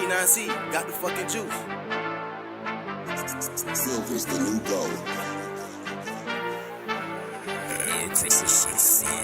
29C, got the fucking juice. Silver's the new gold. Chris, this shit's fun.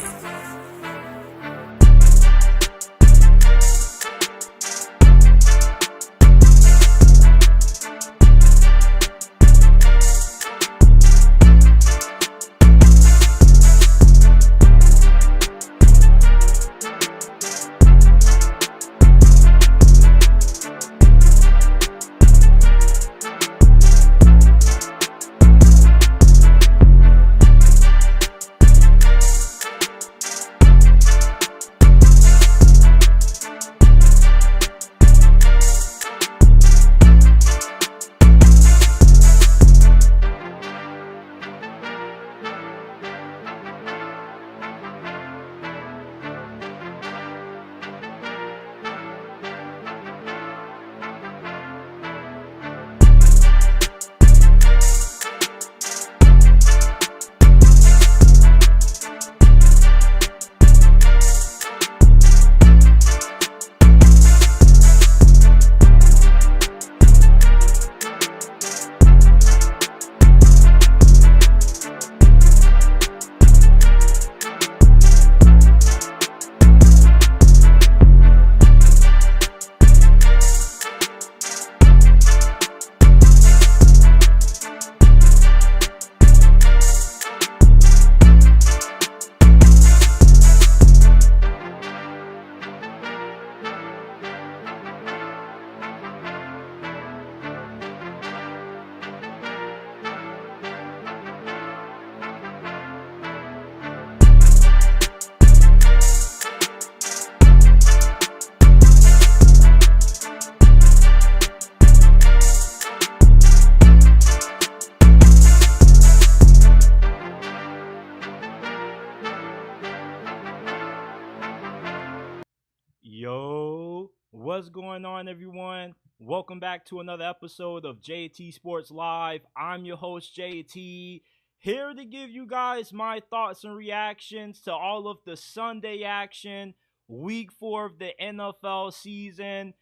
Yo, what's going on, everyone? Welcome back to another episode of JT Sports Live. I'm your host, JT, here to give you guys my thoughts and reactions to all of the Sunday action, week 4 of the NFL season.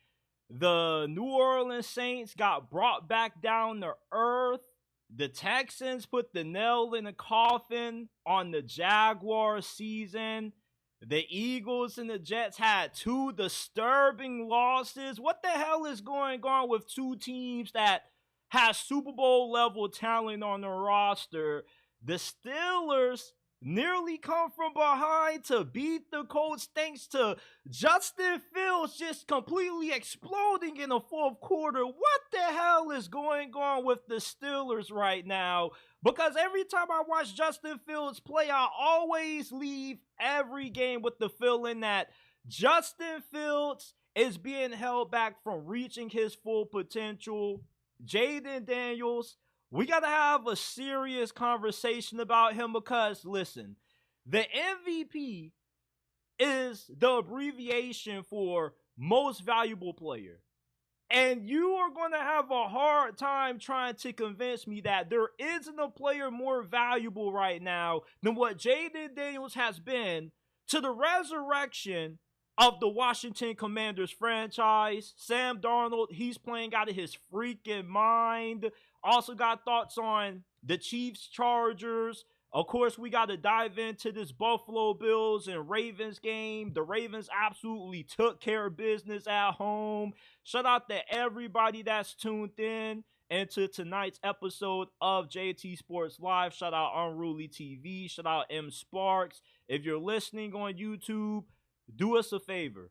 The New Orleans Saints got brought back down to earth. The Texans put the nail in the coffin on the Jaguars season. The Eagles and the Jets had two disturbing losses. What the hell is going on with two teams that have Super Bowl level talent on their roster? The Steelers nearly come from behind to beat the Colts thanks to Justin Fields just completely exploding in the fourth quarter. What the hell is going on with the Steelers right now? Because every time I watch Justin Fields play, I always leave every game with the feeling that Justin Fields is being held back from reaching his full potential. Jayden Daniels, we got to have a serious conversation about him because, listen, the MVP is the abbreviation for most valuable player. And you are going to have a hard time trying to convince me that there isn't a player more valuable right now than what Jayden Daniels has been to the resurrection of the Washington Commanders franchise. Sam Darnold, he's playing out of his freaking mind. Also got thoughts on the Chiefs, Chargers. Of course, we got to dive into this Buffalo Bills and Ravens game. The Ravens absolutely took care of business at home. Shout out to everybody that's tuned in into tonight's episode of JT Sports Live. Shout out Unruly TV. Shout out M Sparks. If you're listening on YouTube, do us a favor.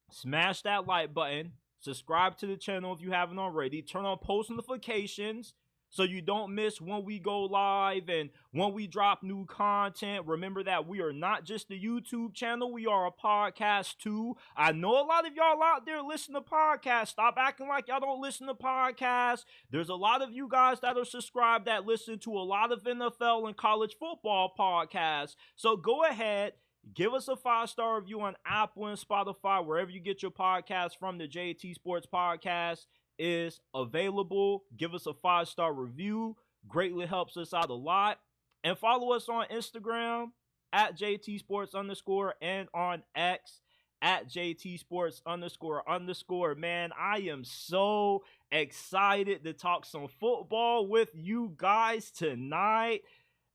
Smash that like button. Subscribe to the channel if you haven't already. Turn on post notifications so you don't miss when we go live and when we drop new content. Remember that we are not just a YouTube channel. We are a podcast too. I know a lot of y'all out there listen to podcasts. Stop acting like y'all don't listen to podcasts. There's a lot of you guys that are subscribed that listen to a lot of NFL and college football podcasts. So go ahead. Give us a 5-star review on Apple and Spotify, wherever you get your podcast from. The JT Sports Podcast is available. Give us a 5-star review. Greatly helps us out a lot. And follow us on Instagram at JT Sports _ and on X at JT Sports __. Man, I am so excited to talk some football with you guys tonight.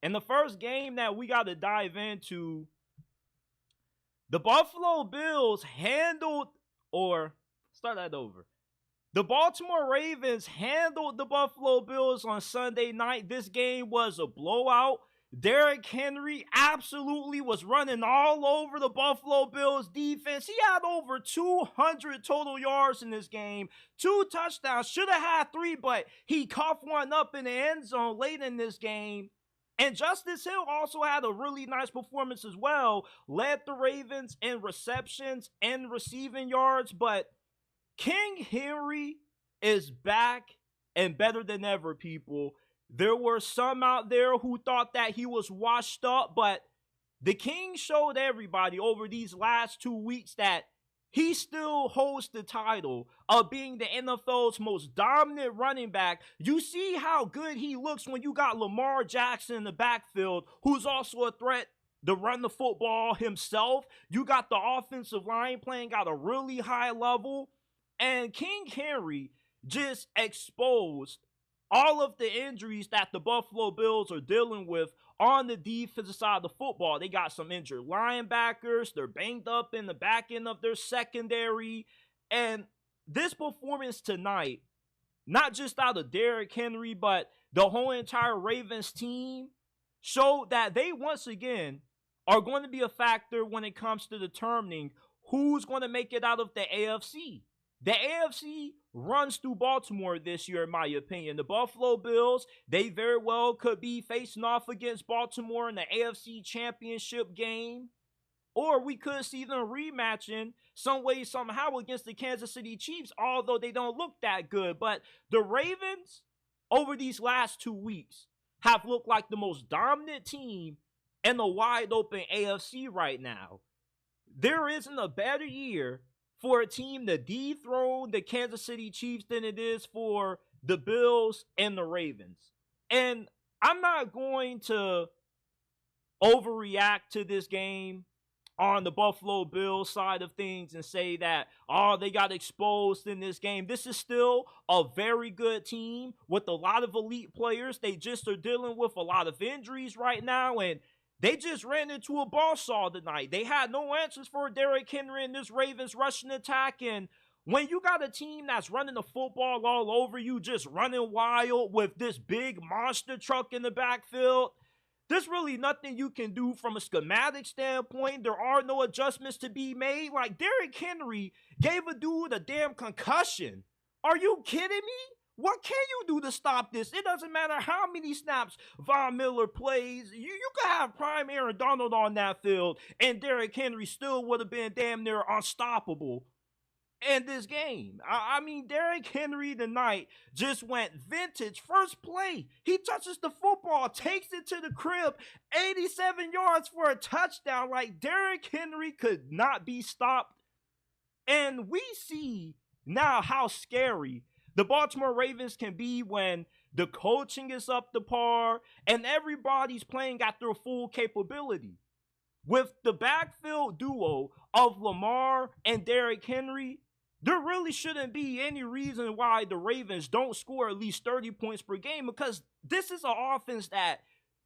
And the first game that we got to dive into, the Buffalo Bills handled, or start that over. The Baltimore Ravens handled the Buffalo Bills on Sunday night. This game was a blowout. Derrick Henry absolutely was running all over the Buffalo Bills defense. He had over 200 total yards in this game, 2 touchdowns. Should have had 3, but he coughed one up in the end zone late in this game. And Justice Hill also had a really nice performance as well. Led the Ravens in receptions and receiving yards. But King Henry is back and better than ever, people. There were some out there who thought that he was washed up, but the King showed everybody over these last 2 weeks that he still holds the title of being the NFL's most dominant running back. You see how good he looks when you got Lamar Jackson in the backfield, who's also a threat to run the football himself. You got the offensive line playing at a really high level. And King Henry just exposed all of the injuries that the Buffalo Bills are dealing with on the defensive side of the football. They got some injured linebackers. They're banged up in the back end of their secondary. And this performance tonight, not just out of Derrick Henry, but the whole entire Ravens team, showed that they once again are going to be a factor when it comes to determining who's going to make it out of the AFC. The AFC runs through Baltimore this year, in my opinion. The Buffalo Bills, they very well could be facing off against Baltimore in the AFC Championship game. Or we could see them rematching some way, somehow against the Kansas City Chiefs, although they don't look that good. But the Ravens, over these last 2 weeks, have looked like the most dominant team in the wide open AFC right now. There isn't a better year for a team to dethrone the Kansas City Chiefs than it is for the Bills and the Ravens. And I'm not going to overreact to this game on the Buffalo Bills side of things and say that, oh, they got exposed in this game. This is still a very good team with a lot of elite players. They just are dealing with a lot of injuries right now, and they just ran into a buzzsaw tonight. They had no answers for Derrick Henry in this Ravens rushing attack. And when you got a team that's running the football all over you, just running wild with this big monster truck in the backfield, there's really nothing you can do from a schematic standpoint. There are no adjustments to be made. Like, Derrick Henry gave a dude a damn concussion. Are you kidding me? What can you do to stop this? It doesn't matter how many snaps Von Miller plays. You could have prime Aaron Donald on that field, and Derrick Henry still would have been damn near unstoppable in this game. I mean, Derrick Henry tonight just went vintage. First play, he touches the football, takes it to the crib, 87 yards for a touchdown. Like, Derrick Henry could not be stopped. And we see now how scary the Baltimore Ravens can be when the coaching is up to par and everybody's playing at their full capability. With the backfield duo of Lamar and Derrick Henry, there really shouldn't be any reason why the Ravens don't score at least 30 points per game, because this is an offense that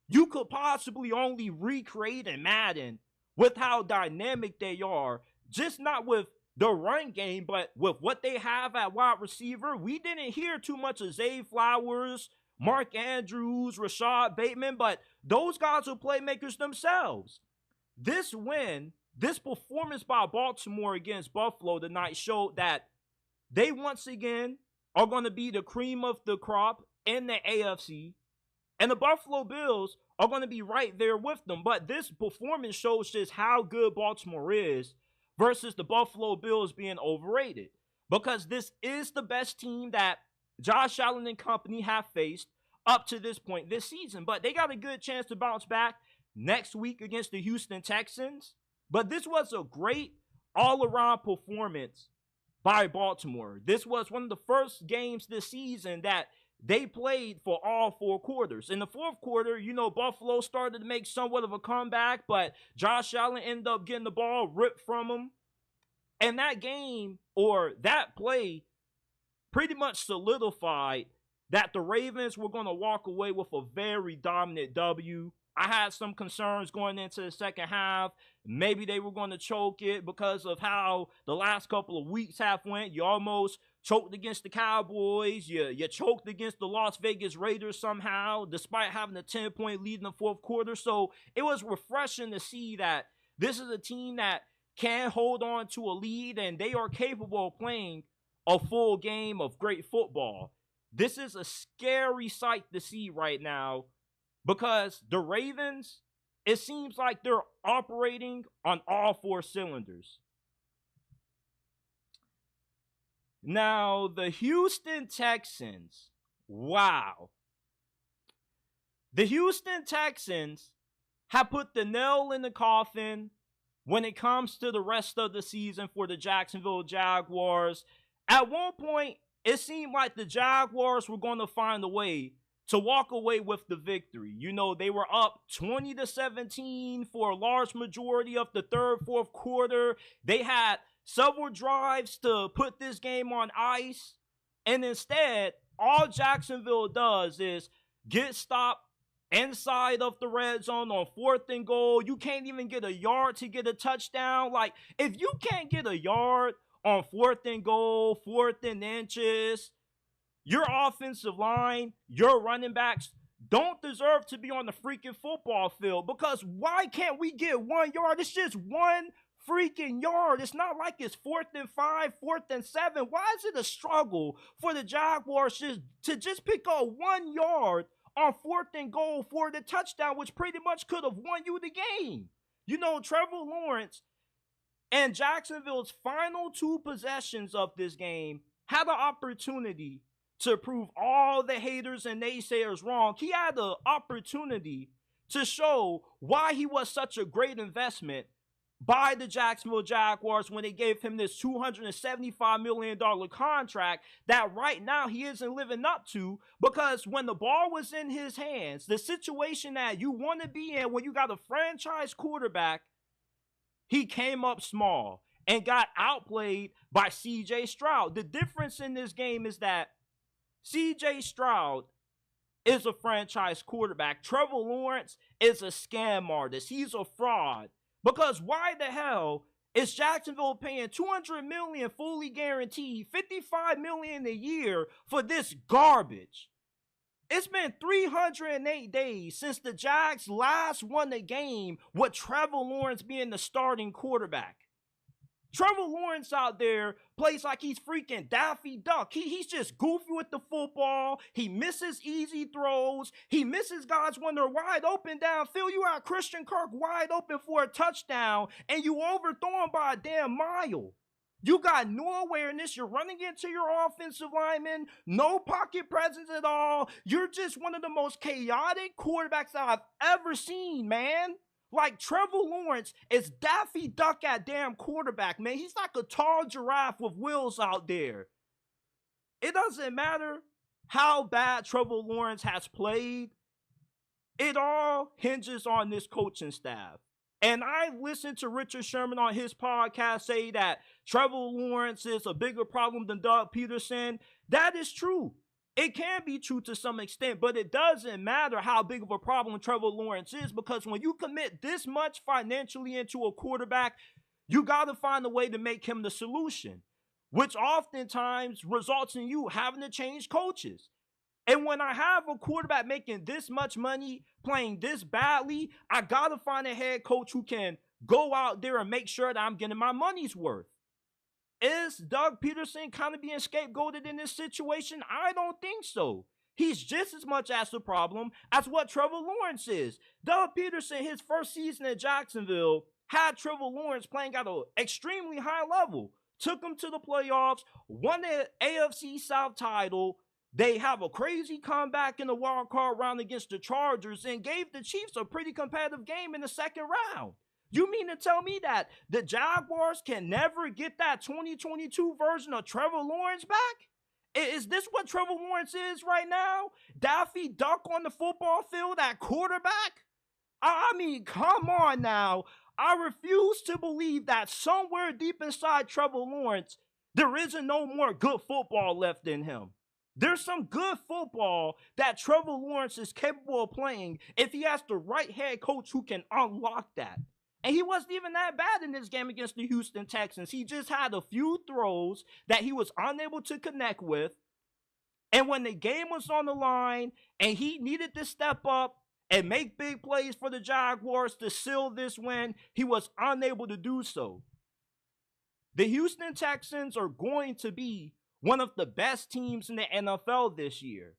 you could possibly only recreate in Madden with how dynamic they are, just not with the run game, but with what they have at wide receiver. We didn't hear too much of Zay Flowers, Mark Andrews, Rashad Bateman, but those guys are playmakers themselves. This win, this performance by Baltimore against Buffalo tonight showed that they once again are going to be the cream of the crop in the AFC, and the Buffalo Bills are going to be right there with them. But this performance shows just how good Baltimore is versus the Buffalo Bills being overrated, because this is the best team that Josh Allen and company have faced up to this point this season. But they got a good chance to bounce back next week against the Houston Texans. But this was a great all-around performance by Baltimore. This was one of the first games this season that they played for all 4 quarters. In the fourth quarter, Buffalo started to make somewhat of a comeback, but Josh Allen ended up getting the ball ripped from him And that game or that play pretty much solidified that the Ravens were going to walk away with a very dominant W. I had some concerns going into the second half. Maybe they were going to choke it because of how the last couple of weeks have went. You almost choked against the Cowboys. You choked against the Las Vegas Raiders somehow, despite having a 10-point lead in the fourth quarter. So it was refreshing to see that this is a team that can hold on to a lead, and they are capable of playing a full game of great football. This is a scary sight to see right now because the Ravens, it seems like they're operating on all four cylinders. Now, the Houston Texans, wow. The Houston Texans have put the nail in the coffin when it comes to the rest of the season for the Jacksonville Jaguars. At one point, it seemed like the Jaguars were going to find a way to walk away with the victory. You know, they were up 20-17 for a large majority of the third, fourth quarter. They had several drives to put this game on ice. And instead, all Jacksonville does is get stopped inside of the red zone on 4th and goal. You can't even get a yard to get a touchdown. Like, if you can't get a yard on 4th and goal, 4th and inches, your offensive line, your running backs don't deserve to be on the freaking football field, because why can't we get 1 yard? It's just 1 freaking yard. It's not like it's 4th and 5, 4th and 7. Why is it a struggle for the Jaguars to just pick up 1 yard on 4th and goal for the touchdown, which pretty much could have won you the game? You know, Trevor Lawrence and Jacksonville's final 2 possessions of this game had an opportunity to prove all the haters and naysayers wrong. He had the opportunity to show why he was such a great investment by the Jacksonville Jaguars when they gave him this $275 million contract that right now he isn't living up to, because when the ball was in his hands, the situation that you want to be in when you got a franchise quarterback, he came up small and got outplayed by CJ Stroud. The difference in this game is that CJ Stroud is a franchise quarterback. Trevor Lawrence is a scam artist. He's a fraud. Because why the hell is Jacksonville paying $200 million fully guaranteed, $55 million a year for this garbage? It's been 308 days since the Jags last won a game with Trevor Lawrence being the starting quarterback. Trevor Lawrence out there plays like he's freaking Daffy Duck. He's just goofy with the football. He misses easy throws. He misses guys when they're wide open downfield. You got Christian Kirk wide open for a touchdown, and you overthrow him by a damn mile. You got no awareness. You're running into your offensive lineman. No pocket presence at all. You're just one of the most chaotic quarterbacks that I've ever seen, man. Like, Trevor Lawrence is Daffy Duck at damn quarterback, man. He's like a tall giraffe with wheels out there. It doesn't matter how bad Trevor Lawrence has played. It all hinges on this coaching staff. And I listened to Richard Sherman on his podcast say that Trevor Lawrence is a bigger problem than Doug Peterson. That is true. It can be true to some extent, but it doesn't matter how big of a problem Trevor Lawrence is, because when you commit this much financially into a quarterback, you got to find a way to make him the solution, which oftentimes results in you having to change coaches. And when I have a quarterback making this much money, playing this badly, I got to find a head coach who can go out there and make sure that I'm getting my money's worth. Is Doug Peterson kind of being scapegoated in this situation? I don't think so. He's just as much as the problem as what Trevor Lawrence is. Doug Peterson, his first season at Jacksonville, had Trevor Lawrence playing at an extremely high level. Took him to the playoffs, won the AFC South title. They have a crazy comeback in the wild card round against the Chargers and gave the Chiefs a pretty competitive game in the second round. You mean to tell me that the Jaguars can never get that 2022 version of Trevor Lawrence back? Is this what Trevor Lawrence is right now? Daffy Duck on the football field at quarterback? I mean, come on now. I refuse to believe that somewhere deep inside Trevor Lawrence, there isn't no more good football left in him. There's some good football that Trevor Lawrence is capable of playing if he has the right head coach who can unlock that. And he wasn't even that bad in this game against the Houston Texans. He just had a few throws that he was unable to connect with. And when the game was on the line and he needed to step up and make big plays for the Jaguars to seal this win, he was unable to do so. The Houston Texans are going to be one of the best teams in the NFL this year.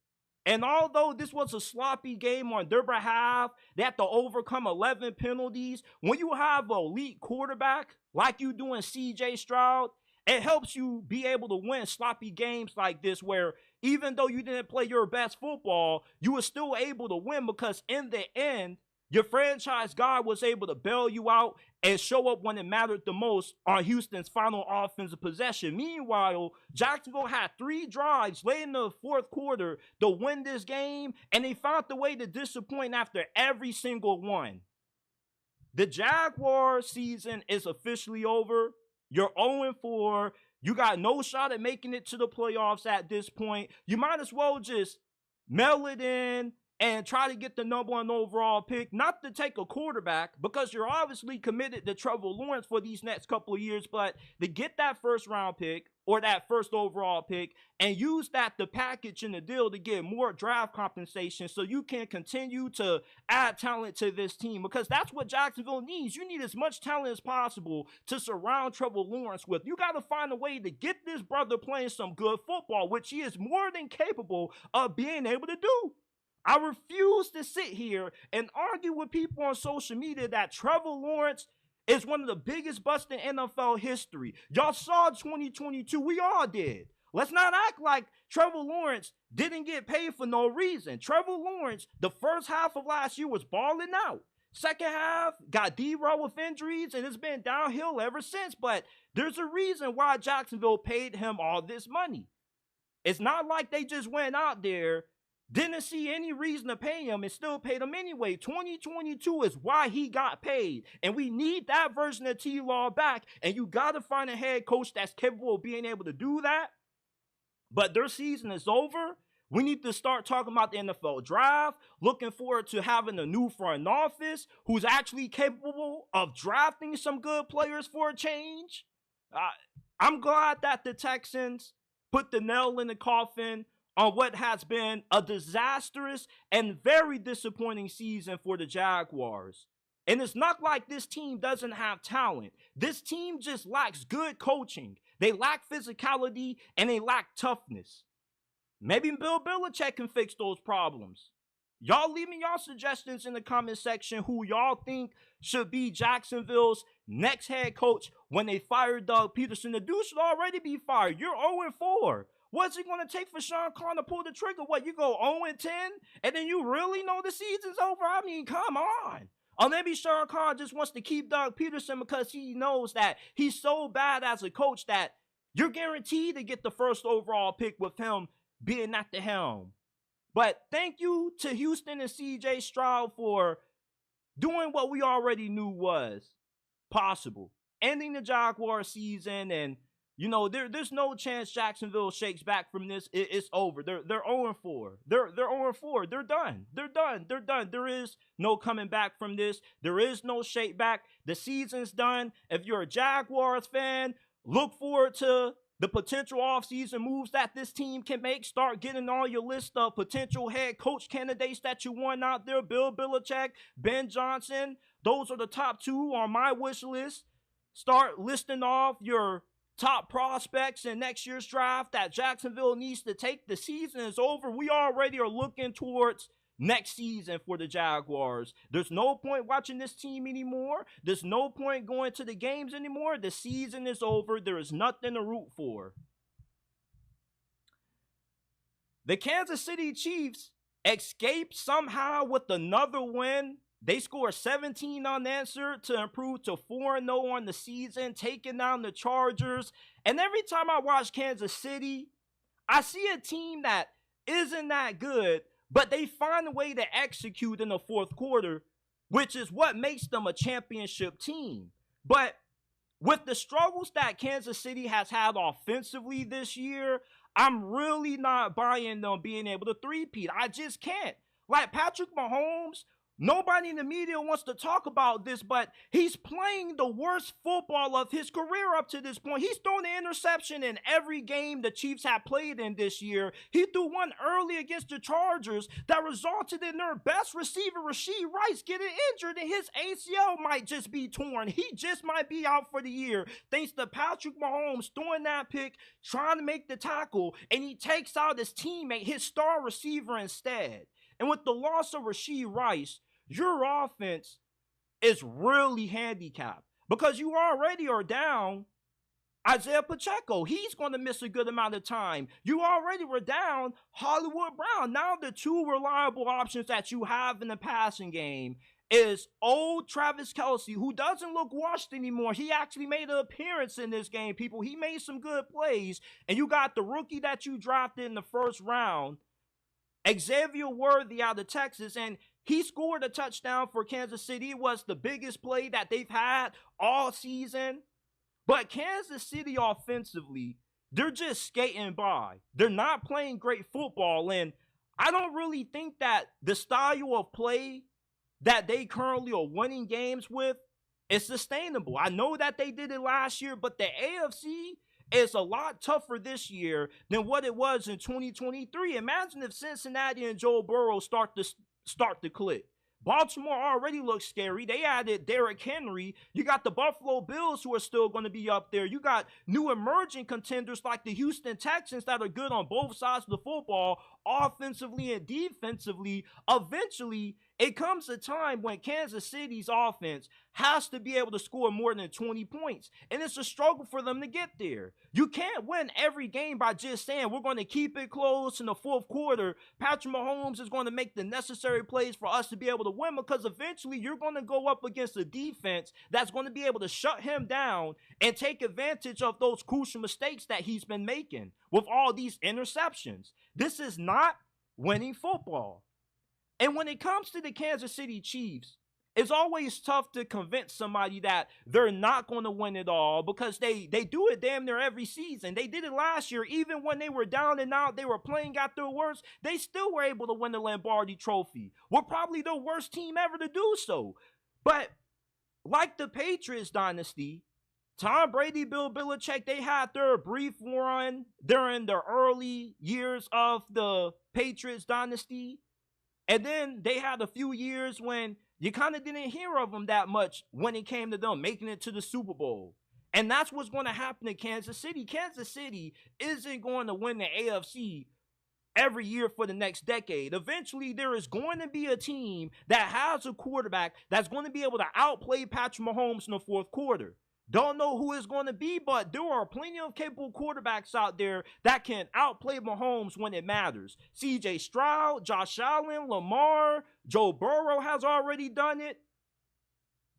And although this was a sloppy game on their behalf, they had to overcome 11 penalties. When you have an elite quarterback like you do in C.J. Stroud, it helps you be able to win sloppy games like this where even though you didn't play your best football, you were still able to win because in the end, your franchise guy was able to bail you out and show up when it mattered the most on Houston's final offensive possession. Meanwhile, Jacksonville had 3 drives late in the fourth quarter to win this game, and they found the way to disappoint after every single one. The Jaguars season is officially over. You're 0-4. You got no shot at making it to the playoffs at this point. You might as well just mail it in and try to get the number 1 overall pick, not to take a quarterback because you're obviously committed to Trevor Lawrence for these next couple of years, but to get that first round pick or that first overall pick and use that to package in the deal to get more draft compensation so you can continue to add talent to this team because that's what Jacksonville needs. You need as much talent as possible to surround Trevor Lawrence with. You got to find a way to get this brother playing some good football, which he is more than capable of being able to do. I refuse to sit here and argue with people on social media that Trevor Lawrence is one of the biggest busts in NFL history. Y'all saw 2022. We all did. Let's not act like Trevor Lawrence didn't get paid for no reason. Trevor Lawrence, the first half of last year was balling out. Second half, got derailed with injuries, and it's been downhill ever since. But there's a reason why Jacksonville paid him all this money. It's not like they just went out there, didn't see any reason to pay him and still paid him anyway. 2022 is why he got paid. And we need that version of T-Law back. And you got to find a head coach that's capable of being able to do that. But their season is over. We need to start talking about the NFL draft. Looking forward to having a new front office who's actually capable of drafting some good players for a change. I'm glad that the Texans put the nail in the coffin on what has been a disastrous and very disappointing season for the Jaguars. And it's not like this team doesn't have talent. This team just lacks good coaching. They lack physicality and they lack toughness. Maybe Bill Belichick can fix those problems. Y'all leave me y'all suggestions in the comment section who y'all think should be Jacksonville's next head coach when they fire Doug Peterson. The dude should already be fired. You're 0-4. What's it going to take for Sean Khan to pull the trigger? What, you go 0-10 and then you really know the season's over? I mean, come on. Or maybe Sean Khan just wants to keep Doug Peterson because he knows that he's so bad as a coach that you're guaranteed to get the first overall pick with him being at the helm. But thank you to Houston and C.J. Stroud for doing what we already knew was possible. Ending the Jaguar season and you know, there's no chance Jacksonville shakes back from this. It's over. They're 0-4. They're 0-4. They're done. They're done. They're done. There is no coming back from this. There is no shake back. The season's done. If you're a Jaguars fan, look forward to the potential offseason moves that this team can make. Start getting on your list of potential head coach candidates that you want out there. Bill Belichick, Ben Johnson. Those are the top 2 on my wish list. Start listing off your top prospects in next year's draft that Jacksonville needs to take. The season is over. We already are looking towards next season for the Jaguars. There's no point watching this team anymore. There's no point going to the games anymore. The season is over. There is nothing to root for. The Kansas City Chiefs escaped somehow with another win. They scored 17 unanswered to improve to 4-0 on the season, taking down the Chargers. And every time I watch Kansas City, I see a team that isn't that good, but they find a way to execute in the fourth quarter. which is what makes them a championship team. But with the struggles that Kansas City has had offensively this year, I'm really not buying them being able to three-peat. I just can't. Like Patrick Mahomes, nobody in the media wants to talk about this, but he's playing the worst football of his career up to this point. He's thrown an interception in every game the Chiefs have played in this year. He threw one early against the Chargers that resulted in their best receiver, Rashee Rice, getting injured, and his ACL might just be torn. He just might be out for the year thanks to Patrick Mahomes throwing that pick, trying to make the tackle, and he takes out his teammate, his star receiver, instead. And with the loss of Rashee Rice, your offense is really handicapped because you already are down Isaiah Pacheco. He's going to miss a good amount of time. You already were down Hollywood Brown. Now the two reliable options that you have in the passing game is old Travis Kelce, who doesn't look washed anymore. He actually made an appearance in this game, people. He made some good plays. And you got the rookie that you drafted in the first round, Xavier Worthy out of Texas, and he scored a touchdown for Kansas City. It was the biggest play that they've had all season. But Kansas City offensively, they're just skating by. They're not playing great football, and I don't really think that the style of play that they currently are winning games with is sustainable. I know that they did it last year, but the AFC is a lot tougher this year than what it was in 2023. Imagine if Cincinnati and Joe Burrow start to click. Baltimore already looks scary. They added Derrick Henry. You got the Buffalo Bills who are still going to be up there. You got new emerging contenders like the Houston Texans that are good on both sides of the football, offensively and defensively. Eventually, it comes a time when Kansas City's offense has to be able to score more than 20 points. And it's a struggle for them to get there. You can't win every game by just saying we're going to keep it close in the fourth quarter. Patrick Mahomes is going to make the necessary plays for us to be able to win, because eventually you're going to go up against a defense that's going to be able to shut him down and take advantage of those crucial mistakes that he's been making with all these interceptions. This is not winning football. And when it comes to the Kansas City Chiefs, it's always tough to convince somebody that they're not going to win it all, because they do it damn near every season. They did it last year. Even when they were down and out, they were playing at their worst, they still were able to win the Lombardi Trophy. We're probably the worst team ever to do so. But like the Patriots dynasty, Tom Brady, Bill Belichick, they had their brief run during the early years of the Patriots dynasty. And then they had a few years when you kind of didn't hear of them that much when it came to them making it to the Super Bowl. And that's what's going to happen to Kansas City. Kansas City isn't going to win the AFC every year for the next decade. Eventually, there is going to be a team that has a quarterback that's going to be able to outplay Patrick Mahomes in the fourth quarter. Don't know who it's going to be, but there are plenty of capable quarterbacks out there that can outplay Mahomes when it matters. CJ Stroud, Josh Allen, Lamar, Joe Burrow has already done it.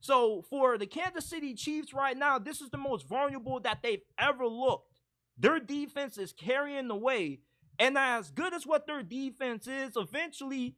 So for the Kansas City Chiefs right now, this is the most vulnerable that they've ever looked. Their defense is carrying the way. And as good as what their defense is, eventually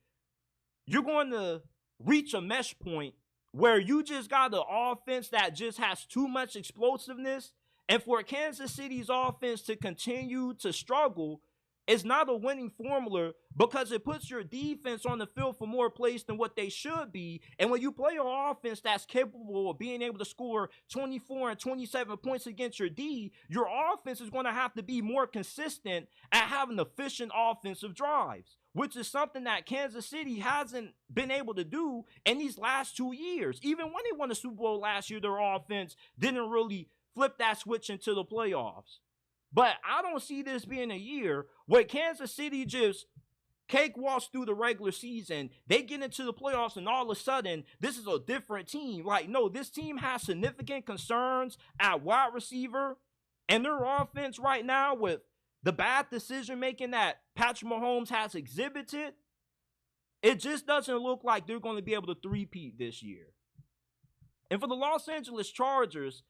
you're going to reach a mesh point where you just got an offense that just has too much explosiveness. And for Kansas City's offense to continue to struggle is not a winning formula, because it puts your defense on the field for more plays than what they should be. And when you play an offense that's capable of being able to score 24 and 27 points against your D, your offense is going to have to be more consistent at having efficient offensive drives, which is something that Kansas City hasn't been able to do in these last 2 years. Even when they won the Super Bowl last year, their offense didn't really flip that switch into the playoffs. But I don't see this being a year where Kansas City just cakewalks through the regular season. They get into the playoffs and all of a sudden, this is a different team. Like, no, this team has significant concerns at wide receiver. And their offense right now, with the bad decision-making that Patrick Mahomes has exhibited, it just doesn't look like they're going to be able to three-peat this year. And for the Los Angeles Chargers,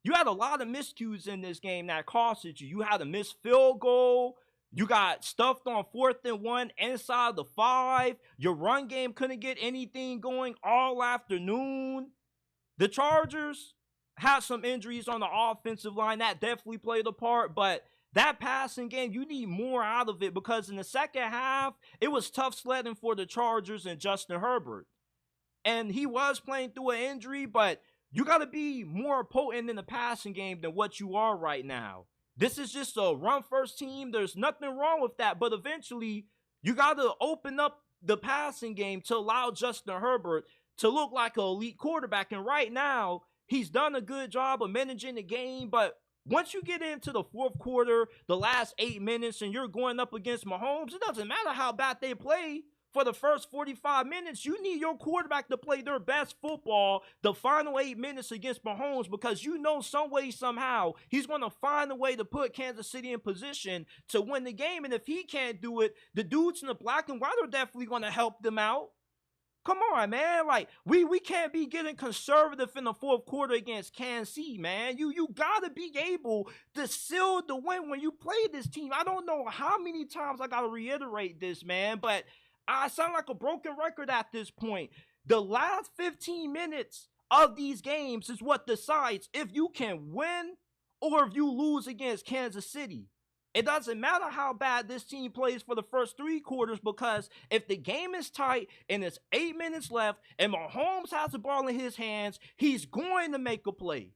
you had a lot of miscues in this game that costed you. You had a missed field goal. You got stuffed on 4th and 1 inside the 5. Your run game couldn't get anything going all afternoon. The Chargers had some injuries on the offensive line. That definitely played a part, but that passing game, you need more out of it because in the second half, it was tough sledding for the Chargers and Justin Herbert. And he was playing through an injury, but you got to be more potent in the passing game than what you are right now. This is just a run-first team. There's nothing wrong with that, but eventually, you got to open up the passing game to allow Justin Herbert to look like an elite quarterback. And right now, he's done a good job of managing the game, but once you get into the fourth quarter, the last 8 minutes, and you're going up against Mahomes, it doesn't matter how bad they play. For the first 45 minutes, you need your quarterback to play their best football the final 8 minutes against Mahomes because you know some way, somehow, he's going to find a way to put Kansas City in position to win the game. And if he can't do it, the dudes in the black and white are definitely going to help them out. Come on, man. Like, we can't be getting conservative in the fourth quarter against Kansas City, man. You got to be able to seal the win when you play this team. I don't know how many times I got to reiterate this, man, but I sound like a broken record at this point. The last 15 minutes of these games is what decides if you can win or if you lose against Kansas City. It doesn't matter how bad this team plays for the first 3 quarters because if the game is tight and it's 8 minutes left and Mahomes has the ball in his hands, he's going to make a play.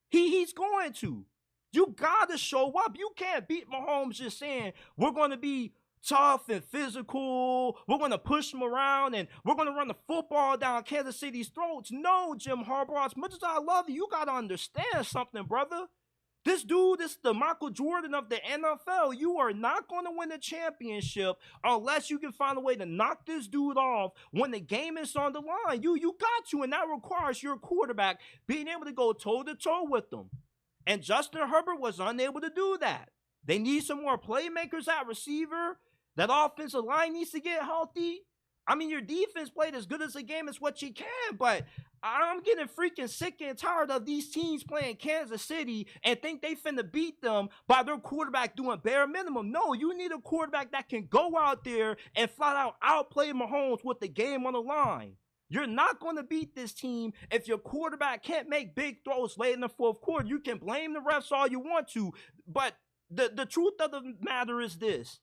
He's going to. You got to show up. You can't beat Mahomes just saying, we're going to be tough and physical, we're going to push them around, and we're going to run the football down Kansas City's throats. No, Jim Harbaugh, as much as I love you, you got to understand something, brother. This dude is the Michael Jordan of the NFL. You are not going to win a championship unless you can find a way to knock this dude off when the game is on the line. You got to, and that requires your quarterback being able to go toe-to-toe with them. And Justin Herbert was unable to do that. They need some more playmakers at receiver. That offensive line needs to get healthy. I mean, your defense played as good as a game as what you can, but I'm getting freaking sick and tired of these teams playing Kansas City and think they finna beat them by their quarterback doing bare minimum. No, you need a quarterback that can go out there and flat out outplay Mahomes with the game on the line. You're not going to beat this team if your quarterback can't make big throws late in the fourth quarter. You can blame the refs all you want to, but the truth of the matter is this.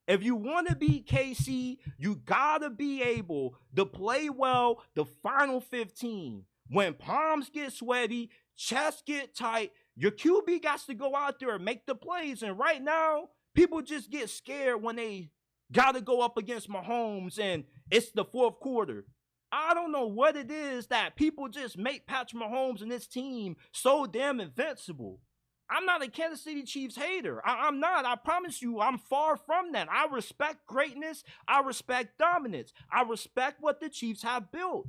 If you want to beat KC, you got to be able to play well the final 15. When palms get sweaty, chests get tight, your QB got to go out there and make the plays. And right now, people just get scared when they got to go up against Mahomes and it's the fourth quarter. I don't know what it is that people just make Patrick Mahomes and his team so damn invincible. I'm not a Kansas City Chiefs hater. I'm not. I promise you, I'm far from that. I respect greatness. I respect dominance. I respect what the Chiefs have built.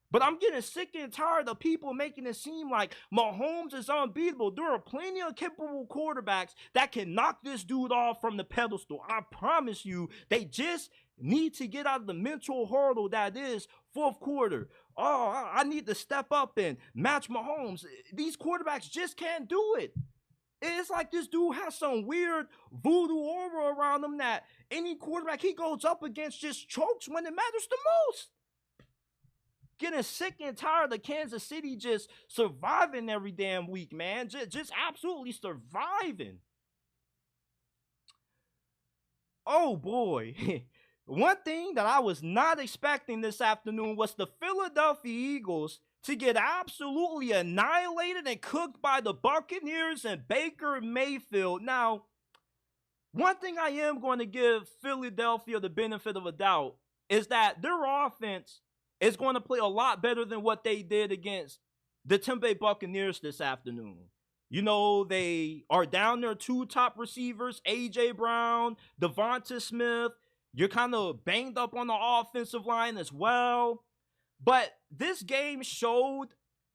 But I'm getting sick and tired of people making it seem like Mahomes is unbeatable. There are plenty of capable quarterbacks that can knock this dude off from the pedestal. I promise you, they just need to get out of the mental hurdle that is fourth quarter. Oh, I need to step up and match Mahomes. These quarterbacks just can't do it. It's like this dude has some weird voodoo aura around him that any quarterback he goes up against just chokes when it matters the most. Getting sick and tired of Kansas City just surviving every damn week, man. Just absolutely surviving. Oh, boy. One thing that I was not expecting this afternoon was the Philadelphia Eagles to get absolutely annihilated and cooked by the Buccaneers and Baker Mayfield. Now, one thing I am going to give Philadelphia the benefit of a doubt is that their offense is going to play a lot better than what they did against the Tampa Bay Buccaneers this afternoon. You know, they are down their 2 top receivers, A.J. Brown, Devonta Smith. You're kind of banged up on the offensive line as well. But this game showed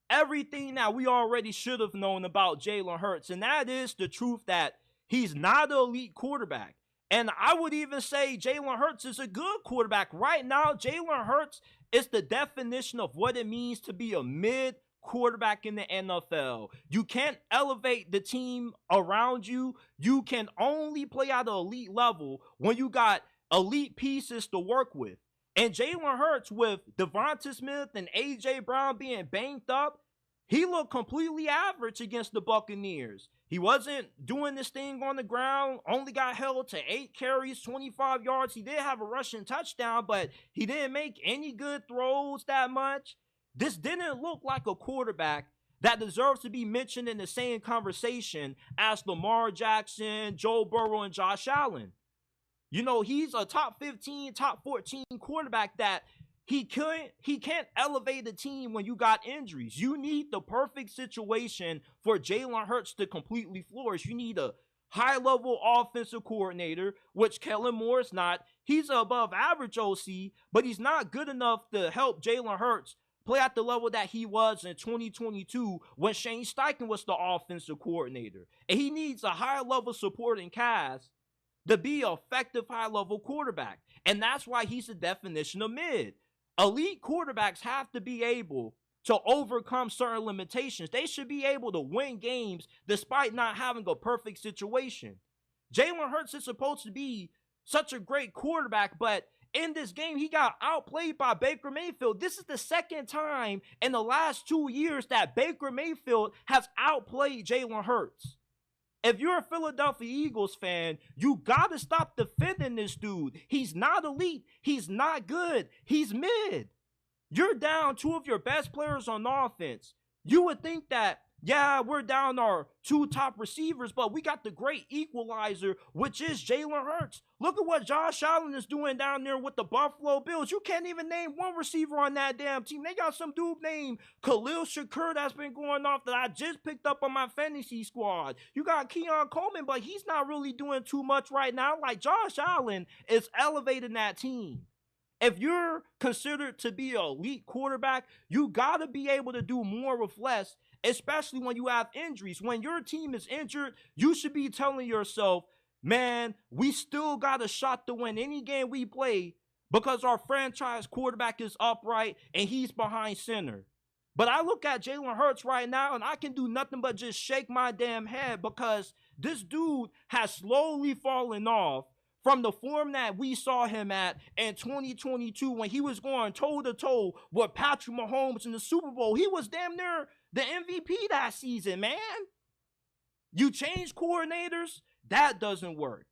everything that we already should have known about Jalen Hurts, and that is the truth that he's not an elite quarterback. And I would even say Jalen Hurts is a good quarterback. Right now, Jalen Hurts is the definition of what it means to be a mid quarterback in the NFL. You can't elevate the team around you. You can only play at an elite level when you got elite pieces to work with. And Jalen Hurts, with Devonta Smith and A.J. Brown being banged up, he looked completely average against the Buccaneers. He wasn't doing this thing on the ground, only got held to 8 carries, 25 yards. He did have a rushing touchdown, but he didn't make any good throws that much. This didn't look like a quarterback that deserves to be mentioned in the same conversation as Lamar Jackson, Joe Burrow, and Josh Allen. You know, he's a top 15, top 14 quarterback that he can't elevate the team when you got injuries. You need the perfect situation for Jalen Hurts to completely flourish. You need a high-level offensive coordinator, which Kellen Moore is not. He's an above-average OC, but he's not good enough to help Jalen Hurts play at the level that he was in 2022 when Shane Steichen was the offensive coordinator. And he needs a high-level supporting cast to be an effective high-level quarterback. And that's why he's the definition of mid. Elite quarterbacks have to be able to overcome certain limitations. They should be able to win games despite not having a perfect situation. Jalen Hurts is supposed to be such a great quarterback, but in this game, he got outplayed by Baker Mayfield. This is the second time in the last 2 years that Baker Mayfield has outplayed Jalen Hurts. If you're a Philadelphia Eagles fan, you got to stop defending this dude. He's not elite. He's not good. He's mid. You're down 2 of your best players on offense. You would think that, yeah, we're down our 2 top receivers, but we got the great equalizer, which is Jalen Hurts. Look at what Josh Allen is doing down there with the Buffalo Bills. You can't even name one receiver on that damn team. They got some dude named Khalil Shakur that's been going off that I just picked up on my fantasy squad. You got Keon Coleman, but he's not really doing too much right now. Like, Josh Allen is elevating that team. If you're considered to be an elite quarterback, you got to be able to do more with less, especially when you have injuries. When your team is injured, you should be telling yourself, man, we still got a shot to win any game we play because our franchise quarterback is upright and he's behind center. But I look at Jalen Hurts right now and I can do nothing but just shake my damn head because this dude has slowly fallen off from the form that we saw him at in 2022 when he was going toe-to-toe with Patrick Mahomes in the Super Bowl. He was damn near the MVP that season, man. You change coordinators, that doesn't work.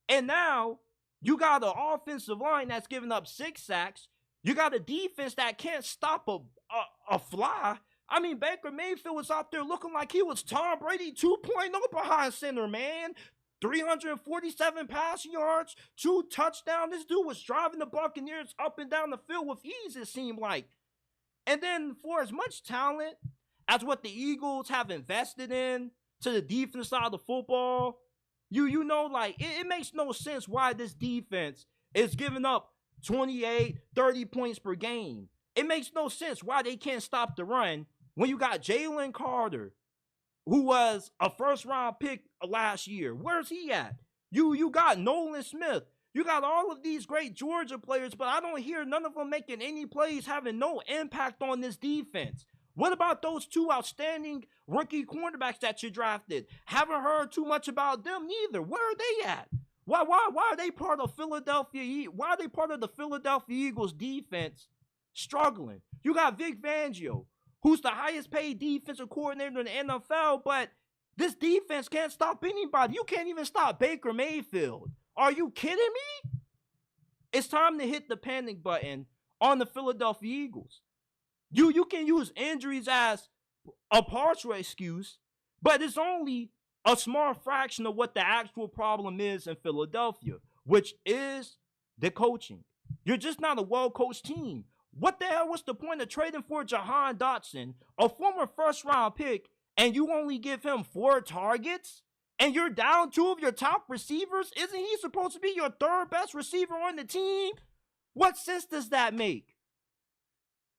And now you got an offensive line that's giving up 6 sacks. You got a defense that can't stop a fly. I mean, Baker Mayfield was out there looking like he was Tom Brady 2.0 behind center, man. 347 passing yards, 2 touchdowns. This dude was driving the Buccaneers up and down the field with ease, it seemed like. And then for as much talent as what the Eagles have invested in to the defense side of the football, you know, like, it makes no sense why this defense is giving up 28, 30 points per game. It makes no sense why they can't stop the run when you got Jalen Carter, who was a first-round pick last year. Where's he at? You got Nolan Smith. You got all of these great Georgia players, but I don't hear none of them making any plays, having no impact on this defense. What about those 2 outstanding rookie cornerbacks that you drafted? Haven't heard too much about them neither. Where are they at? Why are they part of Philadelphia? Why are they part of the Philadelphia Eagles defense struggling? You got Vic Fangio, who's the highest paid defensive coordinator in the NFL, but this defense can't stop anybody. You can't even stop Baker Mayfield. Are you kidding me? It's time to hit the panic button on the Philadelphia Eagles. You can use injuries as a partial excuse, but it's only a small fraction of what the actual problem is in Philadelphia, which is the coaching. You're just not a well-coached team. What the hell was the point of trading for Jahan Dotson, a former first-round pick, and you only give him 4 targets? And you're down 2 of your top receivers? Isn't he supposed to be your 3rd best receiver on the team? What sense does that make?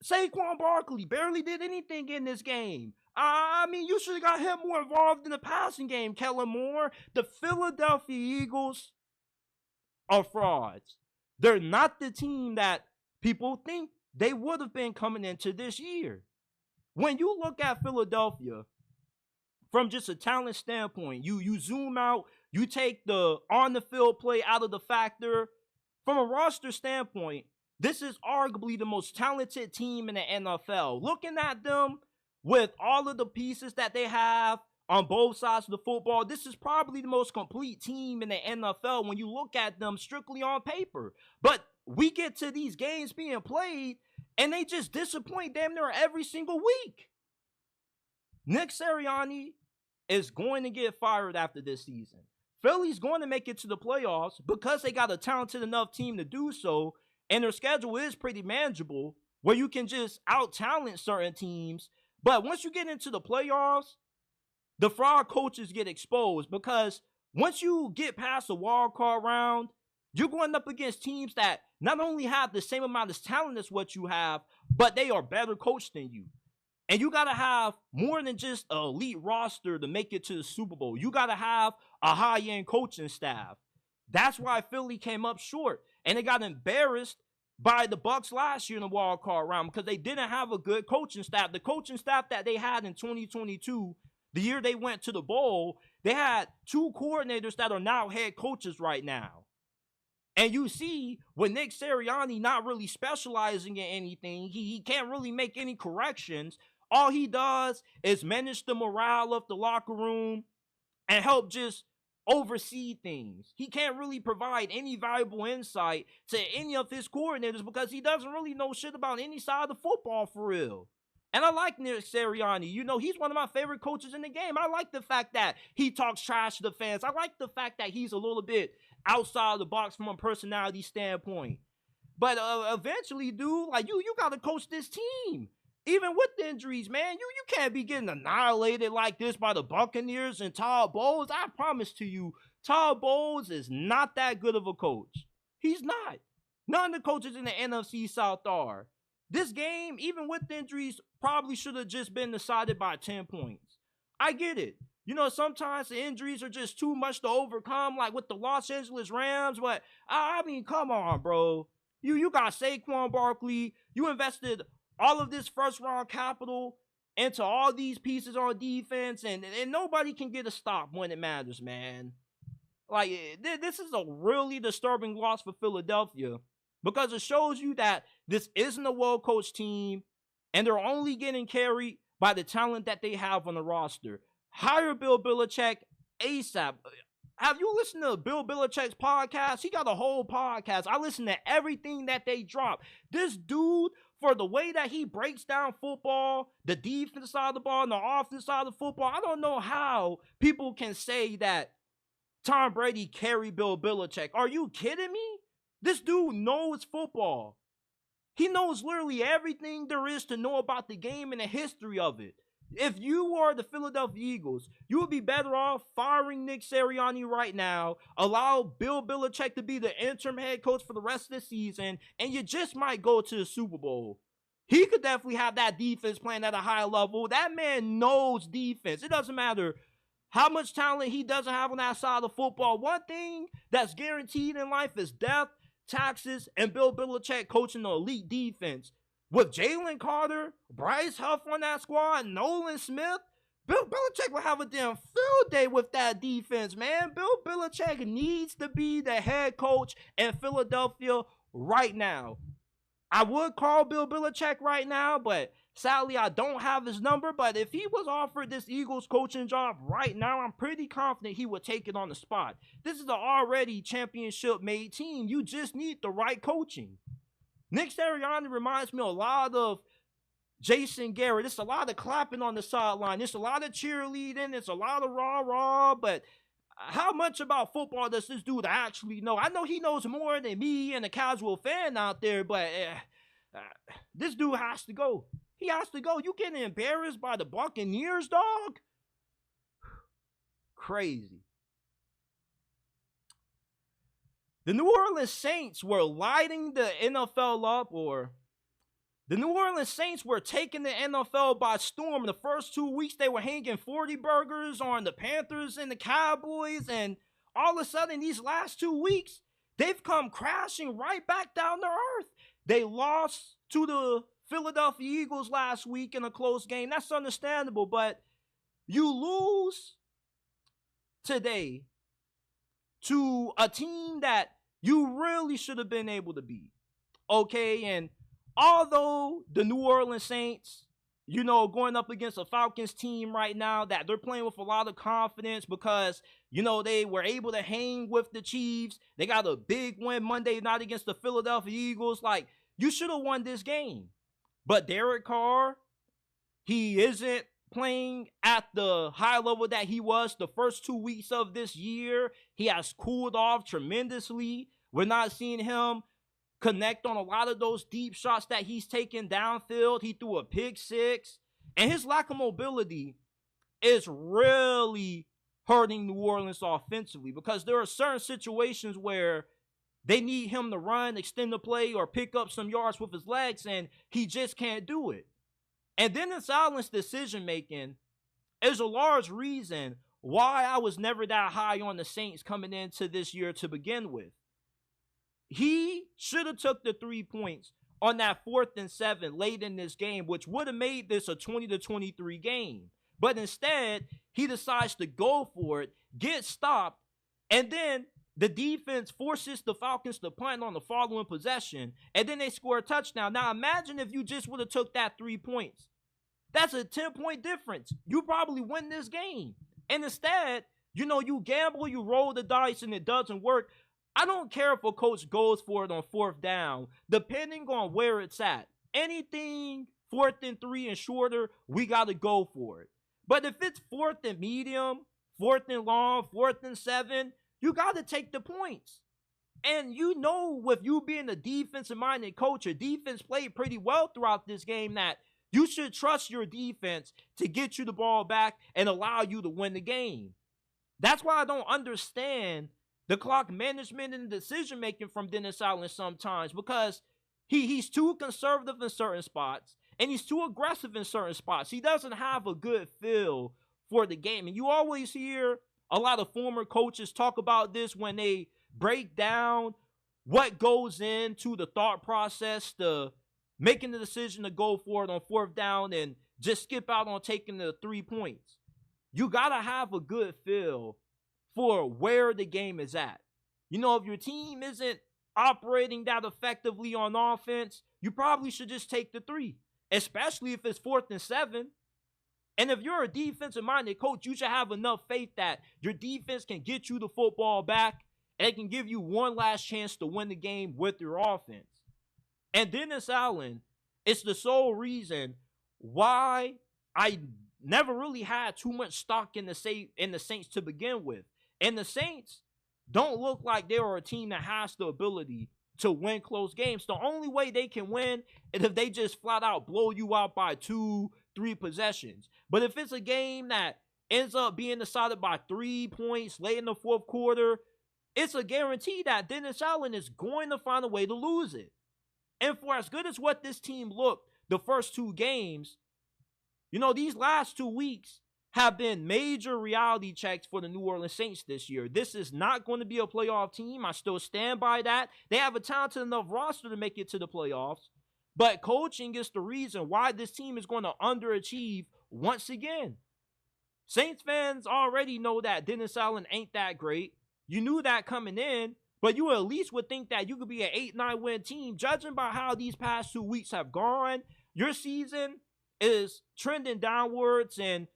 Saquon Barkley barely did anything in this game. I mean, you should have got him more involved in the passing game, Kellen Moore. The Philadelphia Eagles are frauds. They're not the team that people think they would have been coming into this year. when you look at Philadelphia from just a talent standpoint, you zoom out, you take the on the field play out of the factor. From a roster standpoint, this is arguably the most talented team in the NFL. Looking at them with all of the pieces that they have on both sides of the football, this is probably the most complete team in the NFL when you look at them strictly on paper. But we get to these games being played, and they just disappoint damn near every single week. Nick Sirianni is going to get fired after this season. Philly's going to make it to the playoffs because they got a talented enough team to do so, and their schedule is pretty manageable where you can just out-talent certain teams. But once you get into the playoffs, the fraud coaches get exposed because once you get past the wild card round, you're going up against teams that not only have the same amount of talent as what you have, but they are better coached than you. And you got to have more than just an elite roster to make it to the Super Bowl. You got to have a high-end coaching staff. That's why Philly came up short. And they got embarrassed by the Bucs last year in the wild card round because they didn't have a good coaching staff. The coaching staff that they had in 2022, the year they went to the bowl, they had two coordinators that are now head coaches right now. And you see, with Nick Sirianni not really specializing in anything, he can't really make any corrections. All he does is manage the morale of the locker room and help just oversee things. He can't really provide any valuable insight to any of his coordinators because he doesn't really know shit about any side of the football for real. And I like Nick Sirianni. You know, he's one of my favorite coaches in the game. I like the fact that he talks trash to the fans. I like the fact that he's a little bit outside of the box from a personality standpoint. But eventually, dude, like you got to coach this team. Even with the injuries, man, you can't be getting annihilated like this by the Buccaneers and Todd Bowles. I promise to you, Todd Bowles is not that good of a coach. He's not. None of the coaches in the NFC South are. This game, even with the injuries, probably should have just been decided by 10 points. I get it. You know, sometimes the injuries are just too much to overcome, like with the Los Angeles Rams. But, I mean, come on, bro. You got Saquon Barkley. You invested all of this first-round capital into all these pieces on defense, and nobody can get a stop when it matters, man. Like, this is a really disturbing loss for Philadelphia because it shows you that this isn't a well-coached team, and they're only getting carried by the talent that they have on the roster. Hire Bill Belichick ASAP. Have you listened to Bill Belichick's podcast? He got a whole podcast. I listen to everything that they drop. This dude, for the way that he breaks down football, the defense side of the ball and the offense side of the football, I don't know how people can say that Tom Brady carried Bill Belichick. Are you kidding me? This dude knows football. He knows literally everything there is to know about the game and the history of it. If you are the Philadelphia Eagles, you would be better off firing Nick Sirianni right now, allow Bill Belichick to be the interim head coach for the rest of the season, and you just might go to the Super Bowl. He could definitely have that defense playing at a high level. That man knows defense. It doesn't matter how much talent he doesn't have on that side of football. One thing that's guaranteed in life is death, taxes, and Bill Belichick coaching the elite defense. With Jalen Carter, Bryce Huff on that squad, Nolan Smith, Bill Belichick will have a damn field day with that defense, man. Bill Belichick needs to be the head coach in Philadelphia right now. I would call Bill Belichick right now, but sadly I don't have his number. But if he was offered this Eagles coaching job right now, I'm pretty confident he would take it on the spot. This is an already championship-made team. You just need the right coaching. Nick Sirianni reminds me a lot of Jason Garrett. It's a lot of clapping on the sideline. It's a lot of cheerleading. It's a lot of rah-rah. But how much about football does this dude actually know? I know he knows more than me and a casual fan out there, but this dude has to go. He has to go. You getting embarrassed by the Buccaneers, dog? Crazy. The New Orleans Saints were lighting the NFL up, or the New Orleans Saints were taking the NFL by storm. The first 2 weeks, they were hanging 40 burgers on the Panthers and the Cowboys, and all of a sudden, these last 2 weeks, they've come crashing right back down to earth. They lost to the Philadelphia Eagles last week in a close game. That's understandable, but you lose today to a team that you really should have been able to beat. Okay, and although the New Orleans Saints, going up against a Falcons team right now that they're playing with a lot of confidence because, they were able to hang with the Chiefs. They got a big win Monday night against the Philadelphia Eagles. Like, you should have won this game. But Derek Carr, he isn't playing at the high level that he was the first 2 weeks of this year. He has cooled off tremendously. We're not seeing him connect on a lot of those deep shots that he's taken downfield. He threw a pick six. And his lack of mobility is really hurting New Orleans offensively because there are certain situations where they need him to run, extend the play, or pick up some yards with his legs, and he just can't do it. And Dennis Allen's decision-making is a large reason why I was never that high on the Saints coming into this year to begin with. He should have took the 3 points on that 4th and 7 late in this game, which would have made this a 20-23 game. But instead, he decides to go for it, get stopped, and then the defense forces the Falcons to punt on the following possession, and then they score a touchdown. Now, imagine if you just would have took that 3 points. That's a 10-point difference. You probably win this game. And instead, you gamble, you roll the dice, and it doesn't work. I don't care if a coach goes for it on 4th down, depending on where it's at. Anything 4th and 3 and shorter, we got to go for it. But if it's 4th and medium, 4th and long, 4th and 7, you got to take the points. And with you being a defensive-minded coach, your defense played pretty well throughout this game, that you should trust your defense to get you the ball back and allow you to win the game. That's why I don't understand the clock management and decision-making from Dennis Allen sometimes, because he's too conservative in certain spots, and he's too aggressive in certain spots. He doesn't have a good feel for the game. And you always hear a lot of former coaches talk about this when they break down what goes into the thought process to making the decision to go for it on 4th down and just skip out on taking the 3 points. You got to have a good feel for where the game is at. If your team isn't operating that effectively on offense, you probably should just take the 3, especially if it's 4th and 7. And if you're a defensive-minded coach, you should have enough faith that your defense can get you the football back and it can give you one last chance to win the game with your offense. And Dennis Allen is the sole reason why I never really had too much stock in the Saints to begin with. And the Saints don't look like they are a team that has the ability to win close games. The only way they can win is if they just flat out blow you out by 2-3 possessions. But if it's a game that ends up being decided by 3 points late in the 4th quarter, it's a guarantee that Dennis Allen is going to find a way to lose it. And for as good as what this team looked the first 2 games, these last 2 weeks have been major reality checks for the New Orleans Saints this year. This is not going to be a playoff team. I still stand by that. They have a talented enough roster to make it to the playoffs. But coaching is the reason why this team is going to underachieve once again. Saints fans already know that Dennis Allen ain't that great. You knew that coming in, but you at least would think that you could be an 8-9 win team. Judging by how these past 2 weeks have gone, your season is trending downwards, and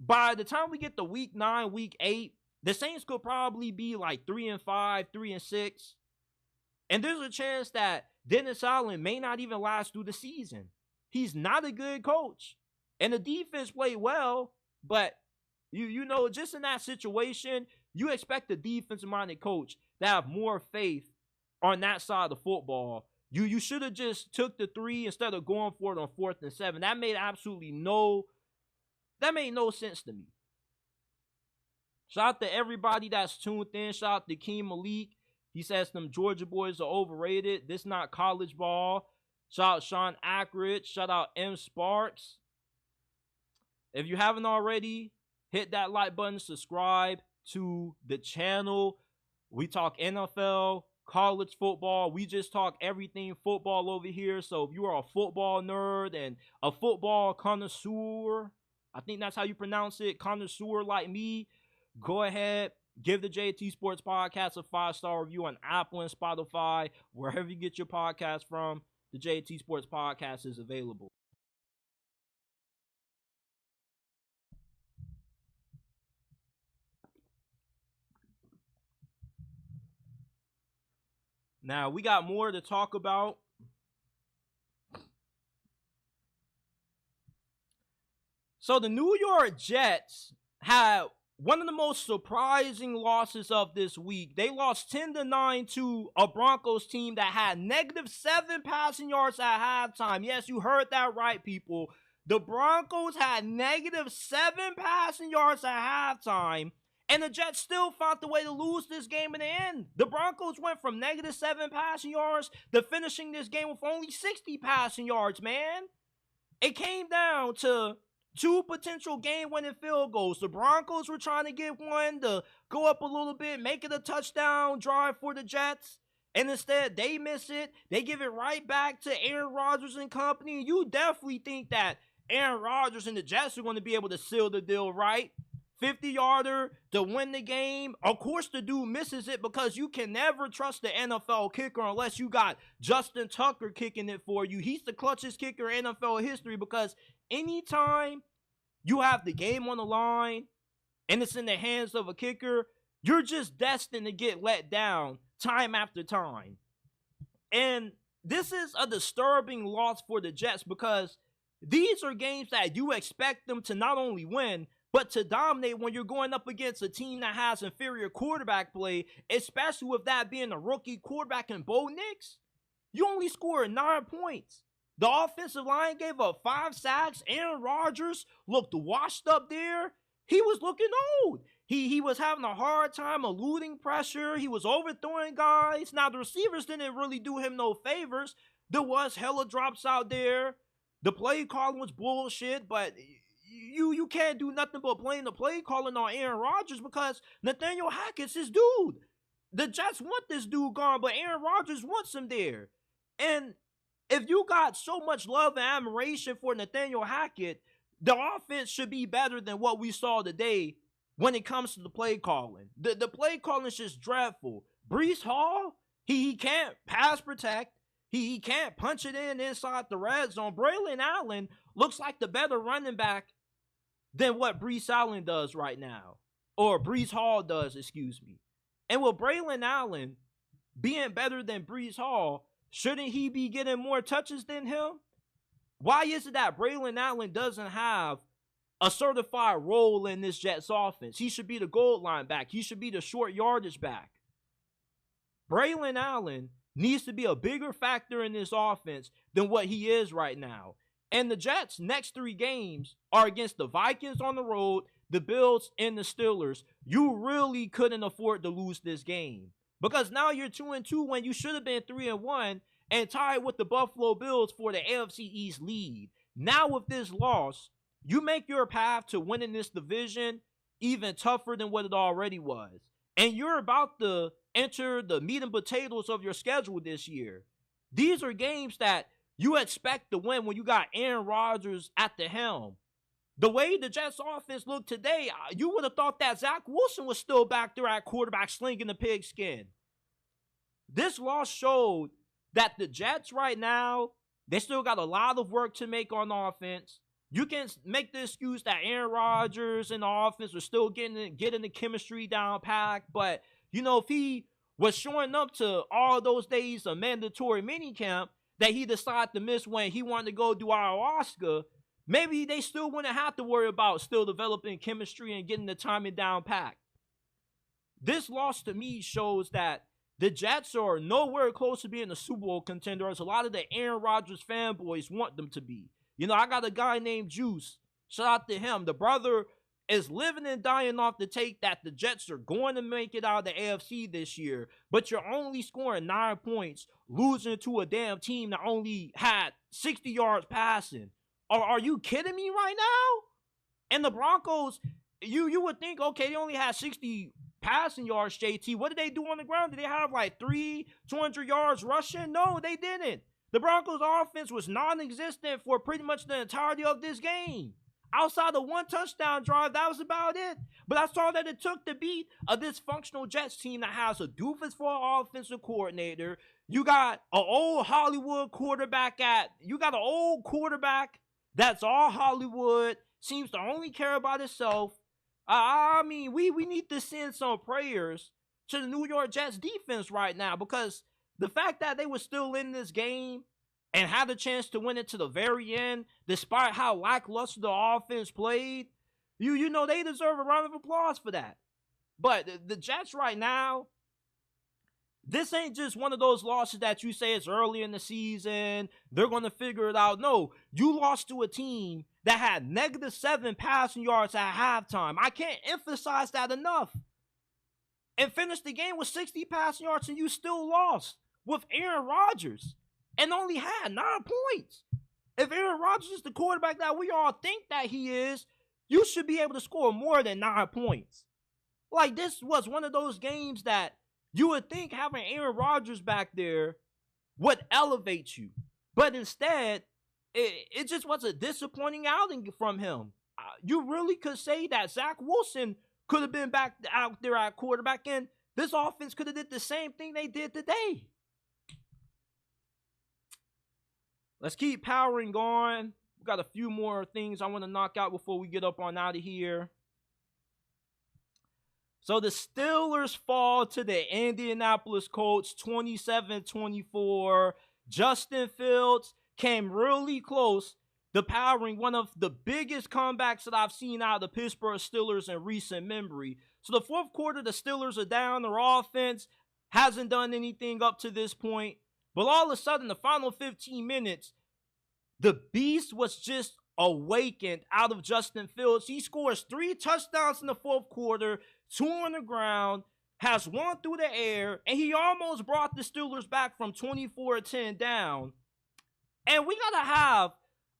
by the time we get to week 9, week 8, the Saints could probably be like 3-5, 3-6. And there's a chance that Dennis Allen may not even last through the season. He's not a good coach. And the defense played well, but just in that situation, you expect the defensive-minded coach to have more faith on that side of the football. You should have just took the 3 instead of going for it on 4th and 7. That made no sense to me. Shout out to everybody that's tuned in. Shout out to Keem Malik. He says them Georgia boys are overrated. This not college ball. Shout out Sean Ackridge. Shout out M. Sparks. If you haven't already, hit that like button. Subscribe to the channel. We talk NFL. college football. We just talk everything football over here. So if you are a football nerd and a football connoisseur, I think that's how you pronounce it, connoisseur like me, go ahead, give the JT Sports Podcast a 5-star review on Apple and Spotify. Wherever you get your podcast from, the JT Sports Podcast is available. Now, we got more to talk about. So, the New York Jets had one of the most surprising losses of this week. They lost 10-9 to a Broncos team that had -7 passing yards at halftime. Yes, you heard that right, people. The Broncos had -7 passing yards at halftime. And the Jets still found the way to lose this game in the end. The Broncos went from -7 passing yards to finishing this game with only 60 passing yards, man. It came down to 2 potential game-winning field goals. The Broncos were trying to get one to go up a little bit, make it a touchdown drive for the Jets. And instead, they miss it. They give it right back to Aaron Rodgers and company. You definitely think that Aaron Rodgers and the Jets are going to be able to seal the deal, right? 50-yarder to win the game. Of course, the dude misses it because you can never trust the NFL kicker unless you got Justin Tucker kicking it for you. He's the clutchest kicker in NFL history because anytime you have the game on the line and it's in the hands of a kicker, you're just destined to get let down time after time. And this is a disturbing loss for the Jets because these are games that you expect them to not only win, but to dominate when you're going up against a team that has inferior quarterback play, especially with that being a rookie quarterback in Bo Nix. You only scored 9 points. The offensive line gave up 5 sacks. Aaron Rodgers looked washed up there. He was looking old. He was having a hard time eluding pressure. He was overthrowing guys. Now, the receivers didn't really do him no favors. There was hella drops out there. The play calling was bullshit, but you can't do nothing but blame the play calling on Aaron Rodgers because Nathaniel Hackett's his dude. The Jets want this dude gone, but Aaron Rodgers wants him there. And if you got so much love and admiration for Nathaniel Hackett, the offense should be better than what we saw today when it comes to the play calling. The play calling is just dreadful. Breece Hall, he can't pass protect. He can't punch it in inside the red zone. Braylon Allen looks like the better running back than what Breece Allen does right now. Or Breece Hall does, excuse me. And with Braylon Allen being better than Breece Hall, shouldn't he be getting more touches than him? Why is it that Braylon Allen doesn't have a certified role in this Jets offense? He should be the goal line back. He should be the short yardage back. Braylon Allen needs to be a bigger factor in this offense than what he is right now. And the Jets' next 3 games are against the Vikings on the road, the Bills, and the Steelers. You really couldn't afford to lose this game because now you're 2-2 when you should have been 3-1 and tied with the Buffalo Bills for the AFC East lead. Now with this loss, you make your path to winning this division even tougher than what it already was. And you're about to enter the meat and potatoes of your schedule this year. These are games that you expect to win when you got Aaron Rodgers at the helm. The way the Jets offense looked today, you would have thought that Zach Wilson was still back there at quarterback slinging the pigskin. This loss showed that the Jets right now, they still got a lot of work to make on offense. You can make the excuse that Aaron Rodgers and the offense are still getting the chemistry down packed, but if he was showing up to all those days of mandatory minicamp that he decided to miss when he wanted to go do ayahuasca, maybe they still wouldn't have to worry about still developing chemistry and getting the timing down packed. This loss to me shows that the Jets are nowhere close to being a Super Bowl contender as a lot of the Aaron Rodgers fanboys want them to be. I got a guy named Juice. Shout out to him. The brother is living and dying off the take that the Jets are going to make it out of the AFC this year, but you're only scoring 9 points, losing to a damn team that only had 60 yards passing. Are you kidding me right now? And the Broncos, you would think, okay, they only had 60 passing yards, JT. What did they do on the ground? Did they have like 200 yards rushing? No, they didn't. The Broncos offense was non-existent for pretty much the entirety of this game. Outside of one touchdown drive, that was about it. But that's all that it took to beat a dysfunctional Jets team that has a doofus for an offensive coordinator. You got an old Hollywood quarterback that's all Hollywood, seems to only care about himself. I mean, we need to send some prayers to the New York Jets defense right now, because the fact that they were still in this game and had a chance to win it to the very end, despite how lackluster the offense played, you know they deserve a round of applause for that. But the Jets right now, this ain't just one of those losses that you say it's early in the season, they're going to figure it out. No, you lost to a team that had -7 passing yards at halftime. I can't emphasize that enough. And finished the game with 60 passing yards, and you still lost with Aaron Rodgers and only had 9 points. If Aaron Rodgers is the quarterback that we all think that he is, you should be able to score more than 9 points. Like, this was one of those games that you would think having Aaron Rodgers back there would elevate you. But instead, it just was a disappointing outing from him. You really could say that Zach Wilson could have been back out there at quarterback, and this offense could have did the same thing they did today. Let's keep powering on. We got a few more things I want to knock out before we get up on out of here. So the Steelers fall to the Indianapolis Colts 27-24. Justin Fields came really close to powering one of the biggest comebacks that I've seen out of the Pittsburgh Steelers in recent memory. So the fourth quarter, the Steelers are down. Their offense hasn't done anything up to this point. But all of a sudden, the final 15 minutes, the beast was just awakened out of Justin Fields. He scores 3 touchdowns in the fourth quarter, 2 on the ground, has 1 through the air, and he almost brought the Steelers back from 24-10 down. And we got to have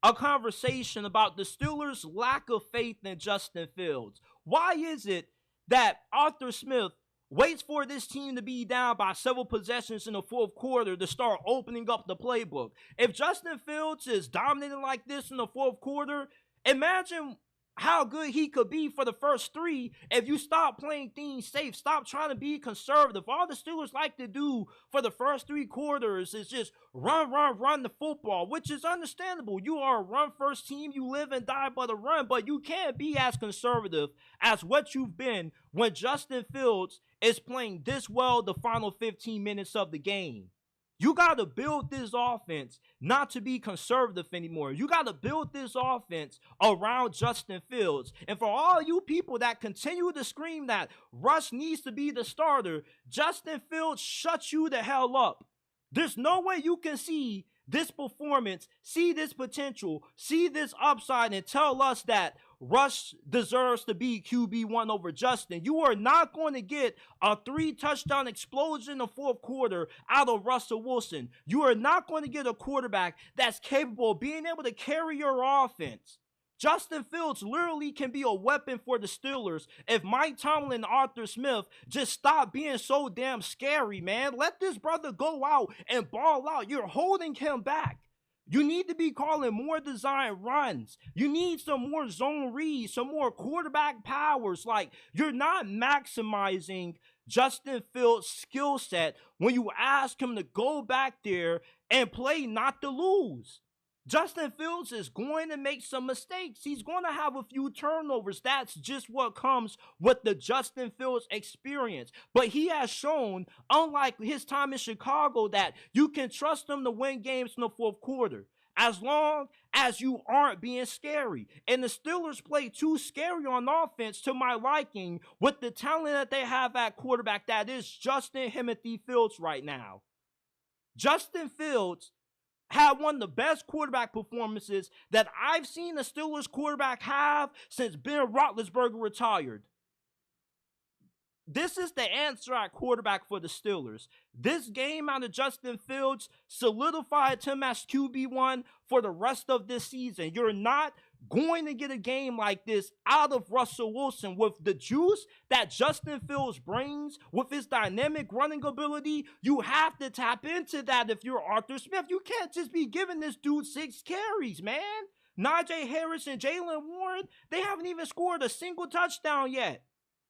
a conversation about the Steelers' lack of faith in Justin Fields. Why is it that Arthur Smith waits for this team to be down by several possessions in the fourth quarter to start opening up the playbook? If Justin Fields is dominating like this in the fourth quarter, imagine how good he could be for the first 3 if you stop playing things safe, stop trying to be conservative. All the Steelers like to do for the first 3 quarters is just run the football, which is understandable. You are a run-first team. You live and die by the run, but you can't be as conservative as what you've been when Justin Fields is playing this well the final 15 minutes of the game. You got to build this offense not to be conservative anymore. You got to build this offense around Justin Fields. And for all you people that continue to scream that Russ needs to be the starter, Justin Fields shuts you the hell up. There's no way you can see this performance, see this potential, see this upside, and tell us that Russ deserves to be QB1 over Justin. You are not going to get a 3-touchdown explosion in the fourth quarter out of Russell Wilson. You are not going to get a quarterback that's capable of being able to carry your offense. Justin Fields literally can be a weapon for the Steelers if Mike Tomlin and Arthur Smith just stop being so damn scary, man. Let this brother go out and ball out. You're holding him back. You need to be calling more design runs. You need some more zone reads, some more quarterback powers. Like, you're not maximizing Justin Fields' skill set when you ask him to go back there and play not to lose. Justin Fields is going to make some mistakes. He's going to have a few turnovers. That's just what comes with the Justin Fields experience. But he has shown, unlike his time in Chicago, that you can trust him to win games in the fourth quarter, as long as you aren't being scary. And the Steelers play too scary on offense to my liking with the talent that they have at quarterback that is Justin Timothy Fields right now. Justin Fields had one of the best quarterback performances that I've seen the Steelers quarterback have since Ben Roethlisberger retired. This is the answer at quarterback for the Steelers. This game out of Justin Fields solidified him as QB1 for the rest of this season. You're not going to get a game like this out of Russell Wilson with the juice that Justin Fields brings, with his dynamic running ability. You have to tap into that if you're Arthur Smith. You can't just be giving this dude 6 carries, man. Najee Harris and Jaylen Warren, they haven't even scored a single touchdown yet.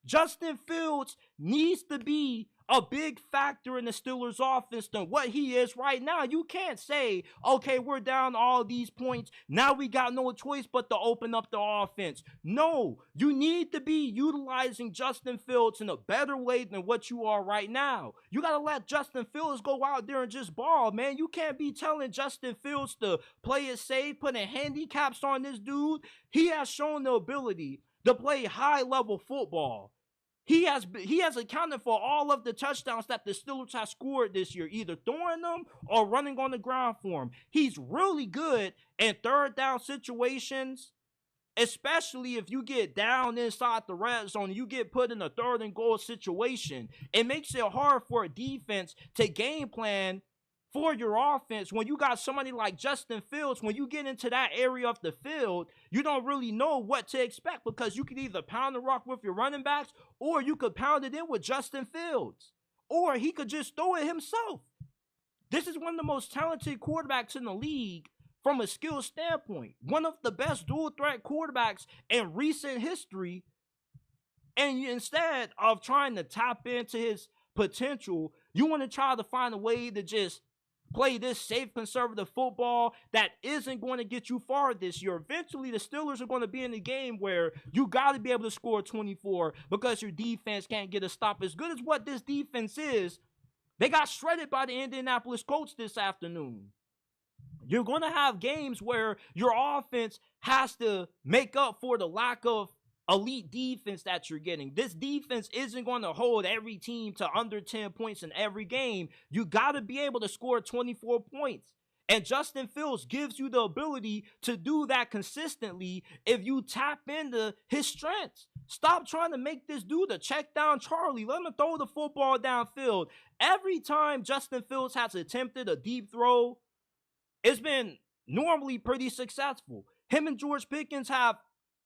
Justin Fields needs to be a big factor in the Steelers' offense than what he is right now. You can't say, okay, we're down all these points. Now we got no choice but to open up the offense. No, you need to be utilizing Justin Fields in a better way than what you are right now. You got to let Justin Fields go out there and just ball, man. You can't be telling Justin Fields to play it safe, putting handicaps on this dude. He has shown the ability to play high-level football. He has accounted for all of the touchdowns that the Steelers have scored this year, either throwing them or running on the ground for him. He's really good in third down situations, especially if you get down inside the red zone, you get put in a 3rd and goal situation. It makes it hard for a defense to game plan for your offense when you got somebody like Justin Fields. When you get into that area of the field, you don't really know what to expect, because you can either pound the rock with your running backs, or you could pound it in with Justin Fields, or he could just throw it himself. This is one of the most talented quarterbacks in the league from a skill standpoint, one of the best dual threat quarterbacks in recent history. And instead of trying to tap into his potential, you want to try to find a way to just play this safe, conservative football that isn't going to get you far this year. Eventually, the Steelers are going to be in a game where you got to be able to score 24 because your defense can't get a stop. As good as what this defense is, they got shredded by the Indianapolis Colts this afternoon. You're going to have games where your offense has to make up for the lack of elite defense that you're getting. This defense isn't going to hold every team to under 10 points in every game. You got to be able to score 24 points. And Justin Fields gives you the ability to do that consistently if you tap into his strengths. Stop trying to make this dude a check down Charlie. Let him throw the football downfield. Every time Justin Fields has attempted a deep throw, it's been normally pretty successful. Him and George Pickens have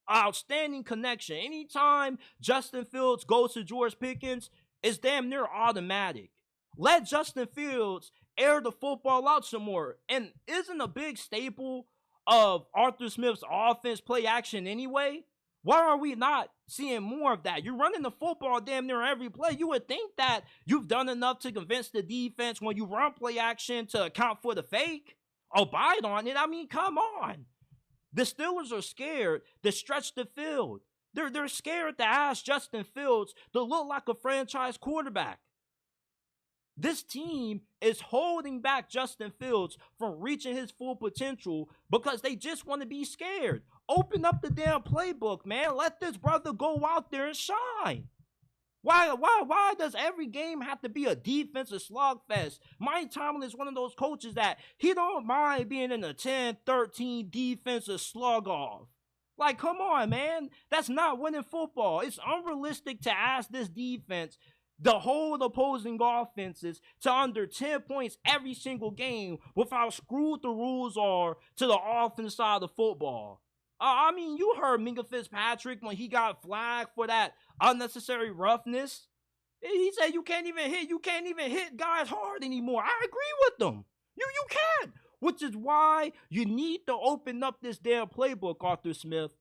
outstanding connection. Anytime Justin Fields goes to George Pickens, it's damn near automatic. Let Justin Fields air the football out some more. And isn't a big staple of Arthur Smith's offense play action anyway? Why are we not seeing more of that? You're running the football damn near every play. You would think that you've done enough to convince the defense when you run play action to account for the fake. Abide on it. I mean, come on. The Steelers are scared to stretch the field. They're scared to ask Justin Fields to look like a franchise quarterback. This team is holding back Justin Fields from reaching his full potential because they just want to be scared. Open up the damn playbook, man. Let this brother go out there and shine. Why does every game have to be a defensive slugfest? Mike Tomlin is one of those coaches that he don't mind being in a 10-13 defensive slug-off. Like, come on, man. That's not winning football. It's unrealistic to ask this defense to hold opposing offenses to under 10 points every single game with how screwed the rules are to the offense side of football. I mean, you heard Minka Fitzpatrick when he got flagged for that unnecessary roughness. He said you can't even hit guys hard anymore. I agree with them. You can't. Which is why you need to open up this damn playbook, Arthur Smith.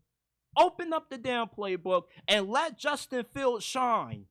Open up the damn playbook and let Justin Fields shine.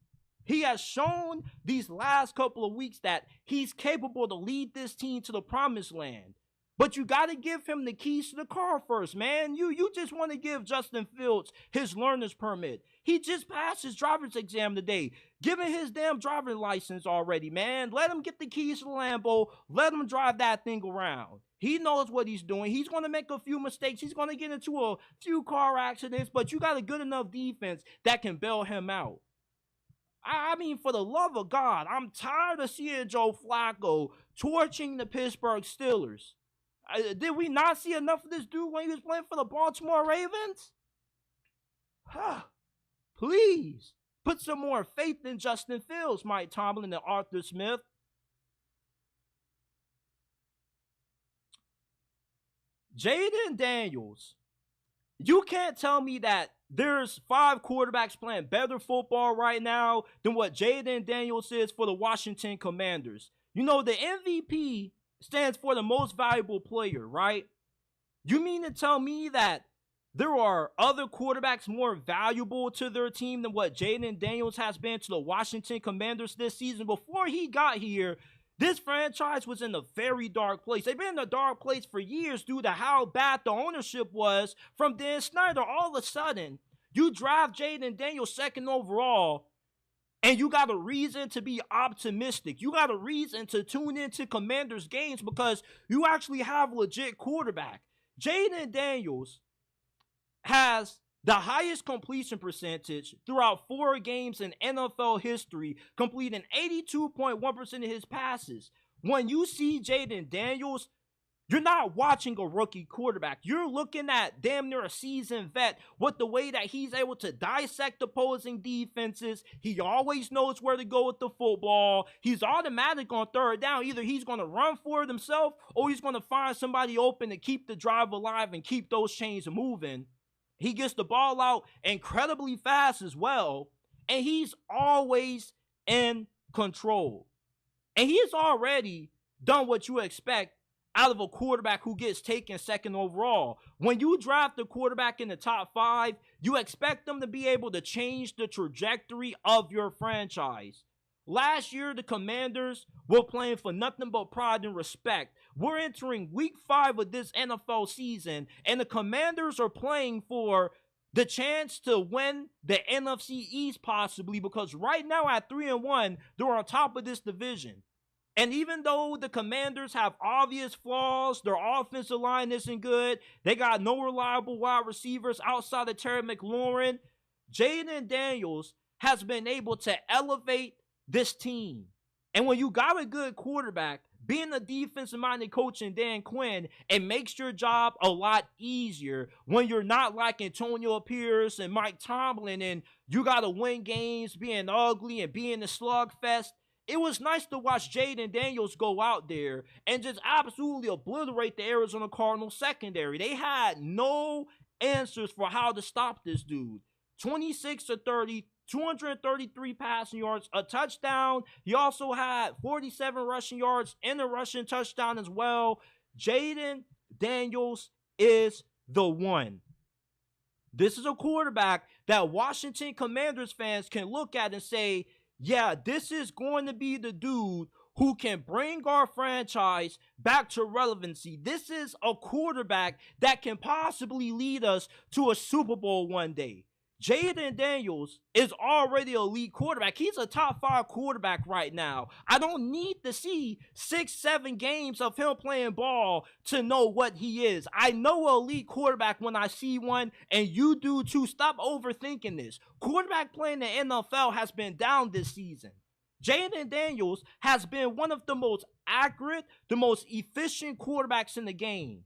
He has shown these last couple of weeks that he's capable to lead this team to the promised land. But you got to give him the keys to the car first, man. You just want to give Justin Fields his learner's permit. He just passed his driver's exam today. Give him his damn driver's license already, man. Let him get the keys to the Lambo. Let him drive that thing around. He knows what he's doing. He's going to make a few mistakes. He's going to get into a few car accidents, but you got a good enough defense that can bail him out. I mean, for the love of God, I'm tired of seeing Joe Flacco torching the Pittsburgh Steelers. Did we not see enough of this dude when he was playing for the Baltimore Ravens? Please, put some more faith in Justin Fields, Mike Tomlin and Arthur Smith. Jayden Daniels You can't tell me that there's 5 quarterbacks playing better football right now than what Jayden Daniels is for the Washington Commanders. You know, the MVP stands for the most valuable player, right? You mean to tell me that there are other quarterbacks more valuable to their team than what Jayden Daniels has been to the Washington Commanders this season? Before he got here, this franchise was in a very dark place. They've been in a dark place for years due to how bad the ownership was from Dan Snyder. All of a sudden, you draft Jayden Daniels second overall, and you got a reason to be optimistic. You got a reason to tune into Commanders games because you actually have a legit quarterback. Jayden Daniels has the highest completion percentage throughout 4 games in NFL history, completing 82.1% of his passes. When you see Jayden Daniels, you're not watching a rookie quarterback. You're looking at damn near a seasoned vet with the way that he's able to dissect opposing defenses. He always knows where to go with the football. He's automatic on third down. Either he's going to run for it himself or he's going to find somebody open to keep the drive alive and keep those chains moving. He gets the ball out incredibly fast as well, and he's always in control. And he's already done what you expect out of a quarterback who gets taken second overall. When you draft a quarterback in the top 5, you expect them to be able to change the trajectory of your franchise. Last year, the Commanders were playing for nothing but pride and respect. We're entering week 5 of this NFL season, and the Commanders are playing for the chance to win the NFC East possibly, because right now at 3-1, they're on top of this division. And even though the Commanders have obvious flaws, their offensive line isn't good, they got no reliable wide receivers outside of Terry McLaurin, Jayden Daniels has been able to elevate this team. And when you got a good quarterback, being a defensive-minded coach in Dan Quinn, it makes your job a lot easier when you're not like Antonio Pierce and Mike Tomlin and you got to win games being ugly and being a slugfest. It was nice to watch Jayden Daniels go out there and just absolutely obliterate the Arizona Cardinals secondary. They had no answers for how to stop this dude. 26-30, 233 passing yards, a touchdown. He also had 47 rushing yards and a rushing touchdown as well. Jayden Daniels is the one. This is a quarterback that Washington Commanders fans can look at and say, yeah, this is going to be the dude who can bring our franchise back to relevancy. This is a quarterback that can possibly lead us to a Super Bowl one day. Jayden Daniels is already an elite quarterback. He's a top 5 quarterback right now. I don't need to see 6-7 games of him playing ball to know what he is. I know an elite quarterback when I see one, and you do too. Stop overthinking this. Quarterback playing in the NFL has been down this season. Jayden Daniels has been one of the most accurate, the most efficient quarterbacks in the game.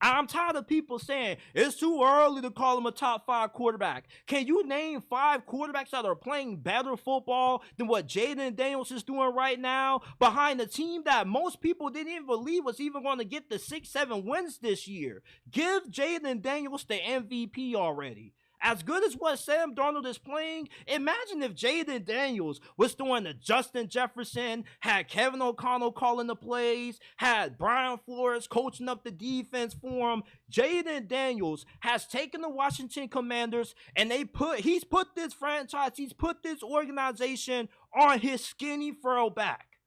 I'm tired of people saying it's too early to call him a top 5 quarterback. Can you name 5 quarterbacks that are playing better football than what Jayden Daniels is doing right now behind a team that most people didn't even believe was even going to get the 6-7 wins this year? Give Jayden Daniels the MVP already. As good as what Sam Darnold is playing, imagine if Jayden Daniels was throwing to Justin Jefferson, had Kevin O'Connell calling the plays, had Brian Flores coaching up the defense for him. Jayden Daniels has taken the Washington Commanders and he's put this franchise, he's put this organization on his skinny frail back.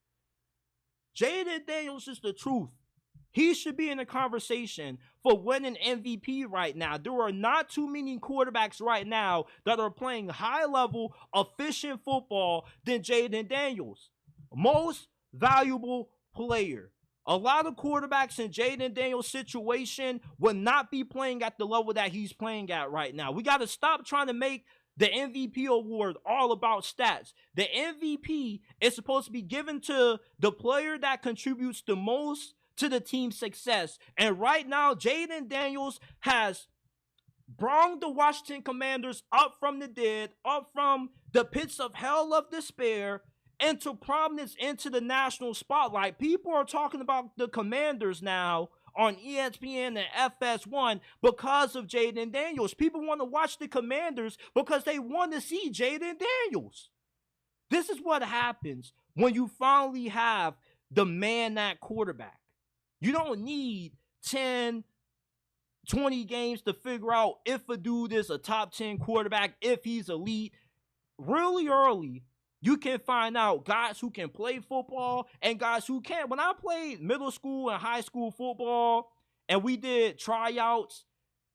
Jayden Daniels is the truth. He should be in the conversation for winning MVP right now. There are not too many quarterbacks right now that are playing high-level, efficient football than Jayden Daniels. Most valuable player. A lot of quarterbacks in Jayden Daniels' situation would not be playing at the level that he's playing at right now. We got to stop trying to make the MVP award all about stats. The MVP is supposed to be given to the player that contributes the most to the team's success. And right now, Jayden Daniels has brought the Washington Commanders up from the dead, up from the pits of hell of despair, into prominence into the national spotlight. People are talking about the Commanders now on ESPN and FS1 because of Jayden Daniels. People want to watch the Commanders because they want to see Jayden Daniels. This is what happens when you finally have the man at quarterback. You don't need 10, 20 games to figure out if a dude is a top 10 quarterback, if he's elite. Really early, you can find out guys who can play football and guys who can't. When I played middle school and high school football and we did tryouts,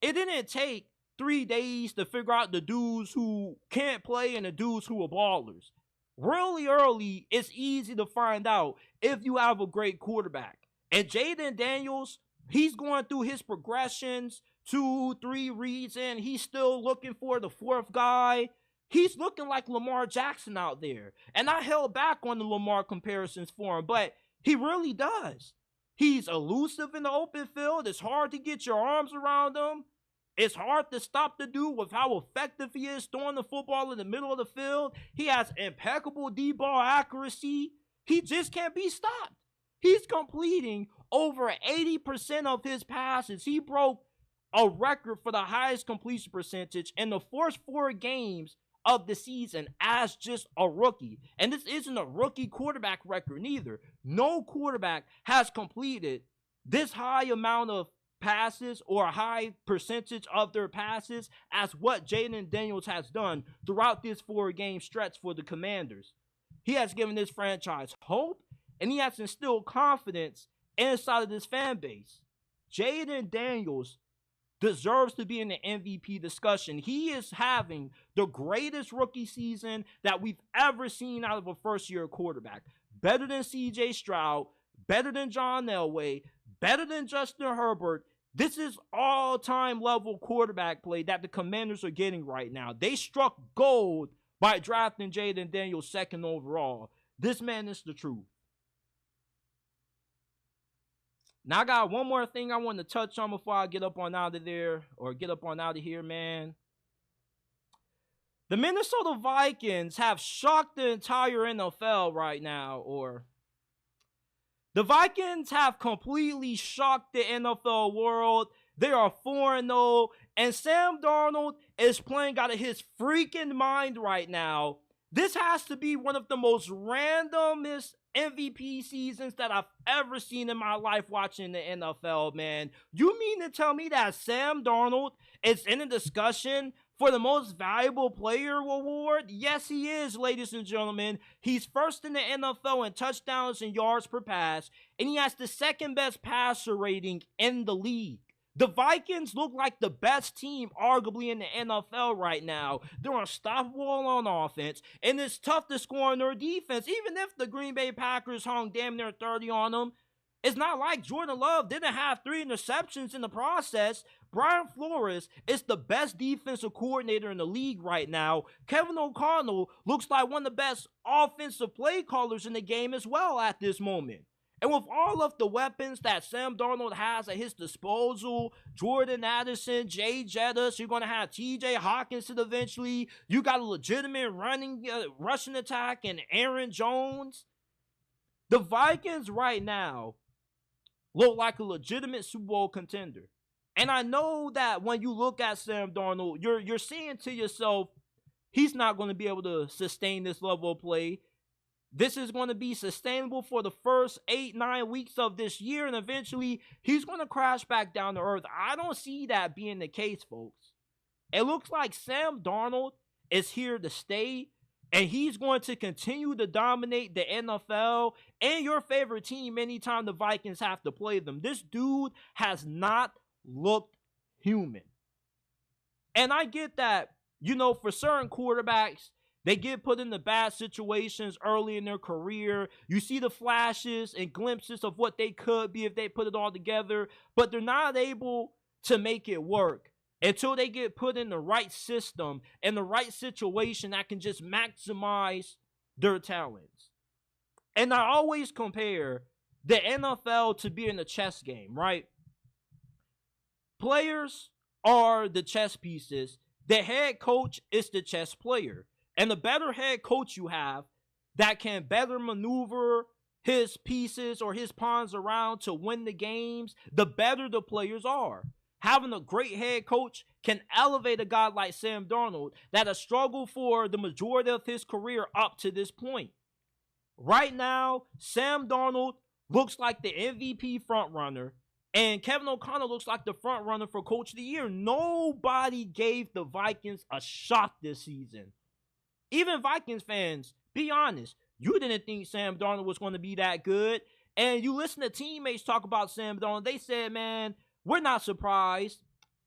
it didn't take 3 days to figure out the dudes who can't play and the dudes who are ballers. Really early, it's easy to find out if you have a great quarterback. And Jayden Daniels, he's going through his progressions, 2, 3 reads in. He's still looking for the fourth guy. He's looking like Lamar Jackson out there. And I held back on the Lamar comparisons for him, but he really does. He's elusive in the open field. It's hard to get your arms around him. It's hard to stop the dude with how effective he is throwing the football in the middle of the field. He has impeccable deep ball accuracy. He just can't be stopped. He's completing over 80% of his passes. He broke a record for the highest completion percentage in the first 4 games of the season as just a rookie. And this isn't a rookie quarterback record neither. No quarterback has completed this high amount of passes or a high percentage of their passes as what Jayden Daniels has done throughout this 4-game stretch for the Commanders. He has given this franchise hope, and he has instilled confidence inside of this fan base. Jayden Daniels deserves to be in the MVP discussion. He is having the greatest rookie season that we've ever seen out of a first-year quarterback. Better than C.J. Stroud, better than John Elway, better than Justin Herbert. This is all-time level quarterback play that the Commanders are getting right now. They struck gold by drafting Jayden Daniels 2nd overall. This man is the truth. Now, I got one more thing I want to touch on before I get up on out of there, or get up on out of here, man. The Minnesota Vikings have shocked the entire NFL right now, or the Vikings have completely shocked the NFL world. They are 4-0, and Sam Darnold is playing out of his freaking mind right now. This has to be one of the most randomest MVP seasons that I've ever seen in my life watching the NFL, man. You mean to tell me that Sam Darnold is in a discussion for the most valuable player award? Yes, he is, ladies and gentlemen. He's first in the NFL in touchdowns and yards per pass, and he has the 2nd best passer rating in the league. The Vikings look like the best team, arguably, in the NFL right now. They're unstoppable on offense, and it's tough to score on their defense. Even if the Green Bay Packers hung damn near 30 on them, it's not like Jordan Love didn't have 3 interceptions in the process. Brian Flores is the best defensive coordinator in the league right now. Kevin O'Connell looks like one of the best offensive play callers in the game as well at this moment. And with all of the weapons that Sam Darnold has at his disposal, Jordan Addison, Jay Jettis, you're going to have TJ Hawkinson eventually. You got a legitimate rushing attack and Aaron Jones. The Vikings right now look like a legitimate Super Bowl contender. And I know that when you look at Sam Darnold, you're saying to yourself, he's not going to be able to sustain this level of play. This is going to be sustainable for the first 8-9 weeks of this year, and eventually he's going to crash back down to earth. I don't see that being the case, folks. It looks like Sam Darnold is here to stay, and he's going to continue to dominate the NFL and your favorite team anytime the Vikings have to play them. This dude has not looked human. And I get that, for certain quarterbacks, they get put into bad situations early in their career. You see the flashes and glimpses of what they could be if they put it all together, but they're not able to make it work until they get put in the right system and the right situation that can just maximize their talents. And I always compare the NFL to being a chess game, right? Players are the chess pieces. The head coach is the chess player. And the better head coach you have that can better maneuver his pieces or his pawns around to win the games, the better the players are. Having a great head coach can elevate a guy like Sam Darnold that has struggled for the majority of his career up to this point. Right now, Sam Darnold looks like the MVP frontrunner, and Kevin O'Connell looks like the frontrunner for Coach of the Year. Nobody gave the Vikings a shot this season. Even Vikings fans, be honest, you didn't think Sam Darnold was going to be that good. And you listen to teammates talk about Sam Darnold, they said, man, we're not surprised.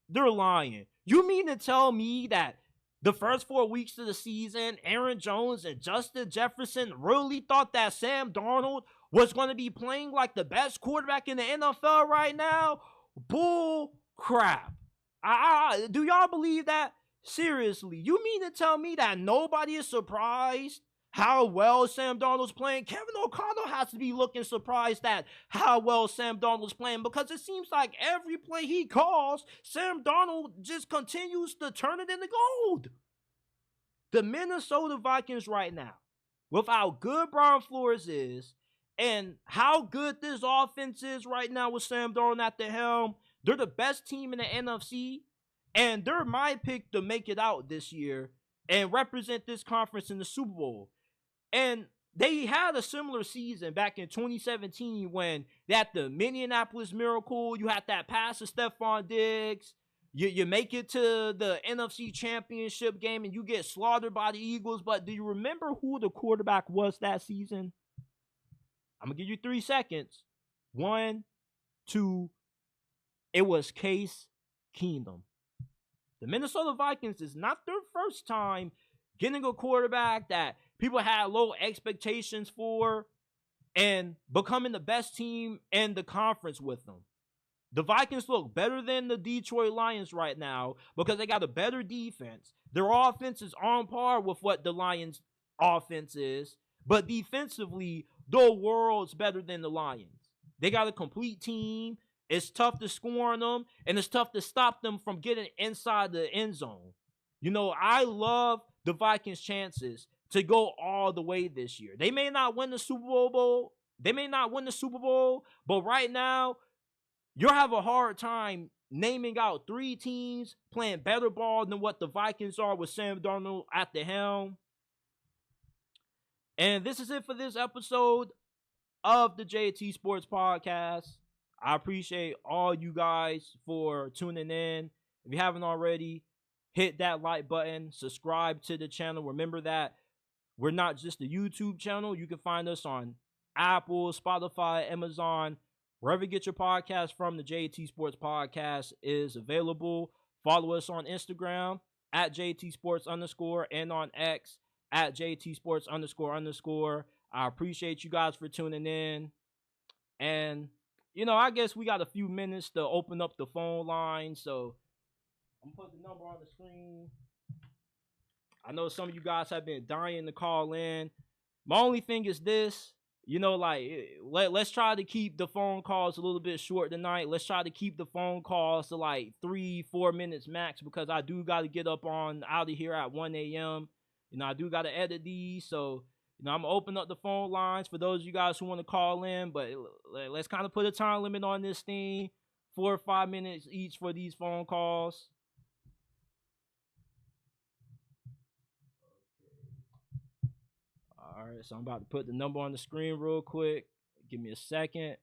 They're lying. You mean to tell me that the first 4 weeks of the season, Aaron Jones and Justin Jefferson really thought that Sam Darnold was going to be playing like the best quarterback in the NFL right now? Bull crap. Do y'all believe that? Seriously, you mean to tell me that nobody is surprised how well Sam Darnold's playing? Kevin O'Connell has to be looking surprised at how well Sam Darnold's playing, because it seems like every play he calls, Sam Darnold just continues to turn it into gold. The Minnesota Vikings right now, with how good Brian Flores is and how good this offense is right now with Sam Darnold at the helm, they're the best team in the NFC. And they're my pick to make it out this year and represent this conference in the Super Bowl. And they had a similar season back in 2017 when they had the Minneapolis Miracle. You had that pass to Stephon Diggs. You make it to the NFC Championship game and you get slaughtered by the Eagles. But do you remember who the quarterback was that season? I'm going to give you 3 seconds. 1, 2. It was Case Keenum. The Minnesota Vikings is not their first time getting a quarterback that people had low expectations for and becoming the best team in the conference with them. The Vikings look better than the Detroit Lions right now because they got a better defense. Their offense is on par with what the Lions' offense is, but defensively, the world's better than the Lions. They got a complete team. It's tough to score on them, and it's tough to stop them from getting inside the end zone. You know, I love the Vikings' chances to go all the way this year. They may not win the Super Bowl. But right now, you'll have a hard time naming out 3 teams playing better ball than what the Vikings are with Sam Darnold at the helm. And this is it for this episode of the JT Sports Podcast. I appreciate all you guys for tuning in. If you haven't already, hit that like button, subscribe to the channel. Remember that we're not just a YouTube channel. You can find us on Apple, Spotify, Amazon, wherever you get your podcast from. The JT Sports Podcast is available. Follow us on Instagram at JT Sports _ and on X at JT Sports __. I appreciate you guys for tuning in. And you know, I guess we got a few minutes to open up the phone line, so I'm going to put the number on the screen. I know some of you guys have been dying to call in. My only thing is this, you know, like, let's try to keep the phone calls a little bit short tonight. Let's try to keep the phone calls to like 3-4 minutes max, because I do got to get up out of here at 1 a.m. You know, I do got to edit these, so you know, I'm going to open up the phone lines for those of you guys who want to call in, but let's kind of put a time limit on this thing, 4 or 5 minutes each for these phone calls. All right, so I'm about to put the number on the screen real quick. Give me a second.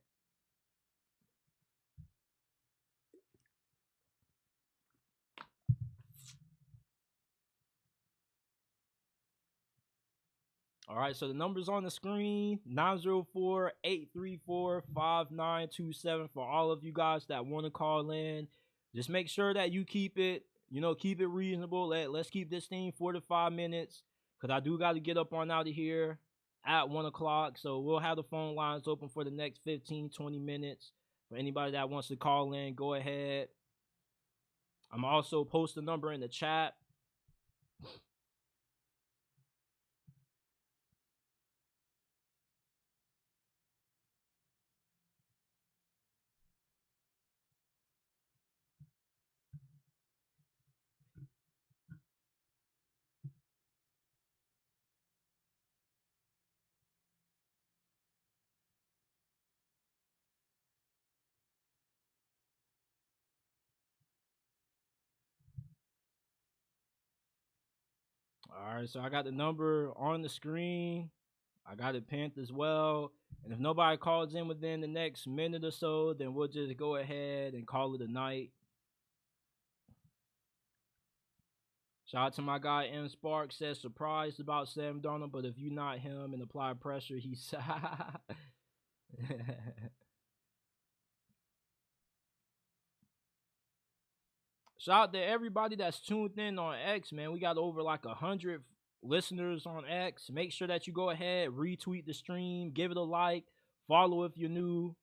All right, so the number's on the screen, 904-834-5927 for all of you guys that want to call in. Just make sure that you keep it reasonable. Let's keep this thing 4 to 5 minutes, because I do got to get up on out of here at 1 o'clock. So we'll have the phone lines open for the next 15-20 minutes. For anybody that wants to call in, go ahead. I'm also post the number in the chat. All right, so I got the number on the screen. I got it pinned as well. And if nobody calls in within the next minute or so, then we'll just go ahead and call it a night. Shout out to my guy M Spark, says surprised about Sam Darnold, but if you're not him and apply pressure, he's shout out to everybody that's tuned in on X, man. We got over like 100 listeners on X. Make sure that you go ahead, retweet the stream, give it a like, follow if you're new.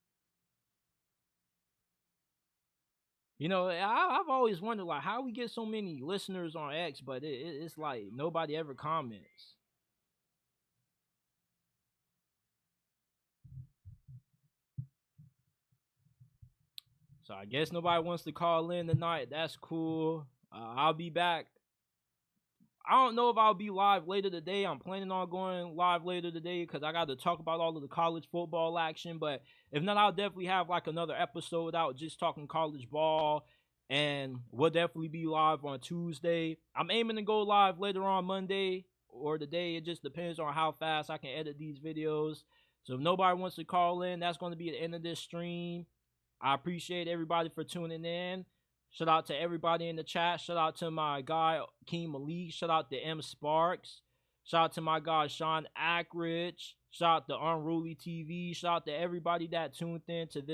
You know, I've always wondered like how we get so many listeners on X, but it's like nobody ever comments. So I guess nobody wants to call in tonight. That's cool. I'll be back. I don't know if I'll be live later today. I'm planning on going live later today because I got to talk about all of the college football action. But if not, I'll definitely have like another episode out just talking college ball. And we'll definitely be live on Tuesday. I'm aiming to go live later on Monday or the day. It just depends on how fast I can edit these videos. So if nobody wants to call in, that's going to be the end of this stream. I appreciate everybody for tuning in. Shout out to everybody in the chat. Shout out to my guy, Keem Malik. Shout out to M Sparks. Shout out to my guy, Sean Ackridge. Shout out to Unruly TV. Shout out to everybody that tuned in to this.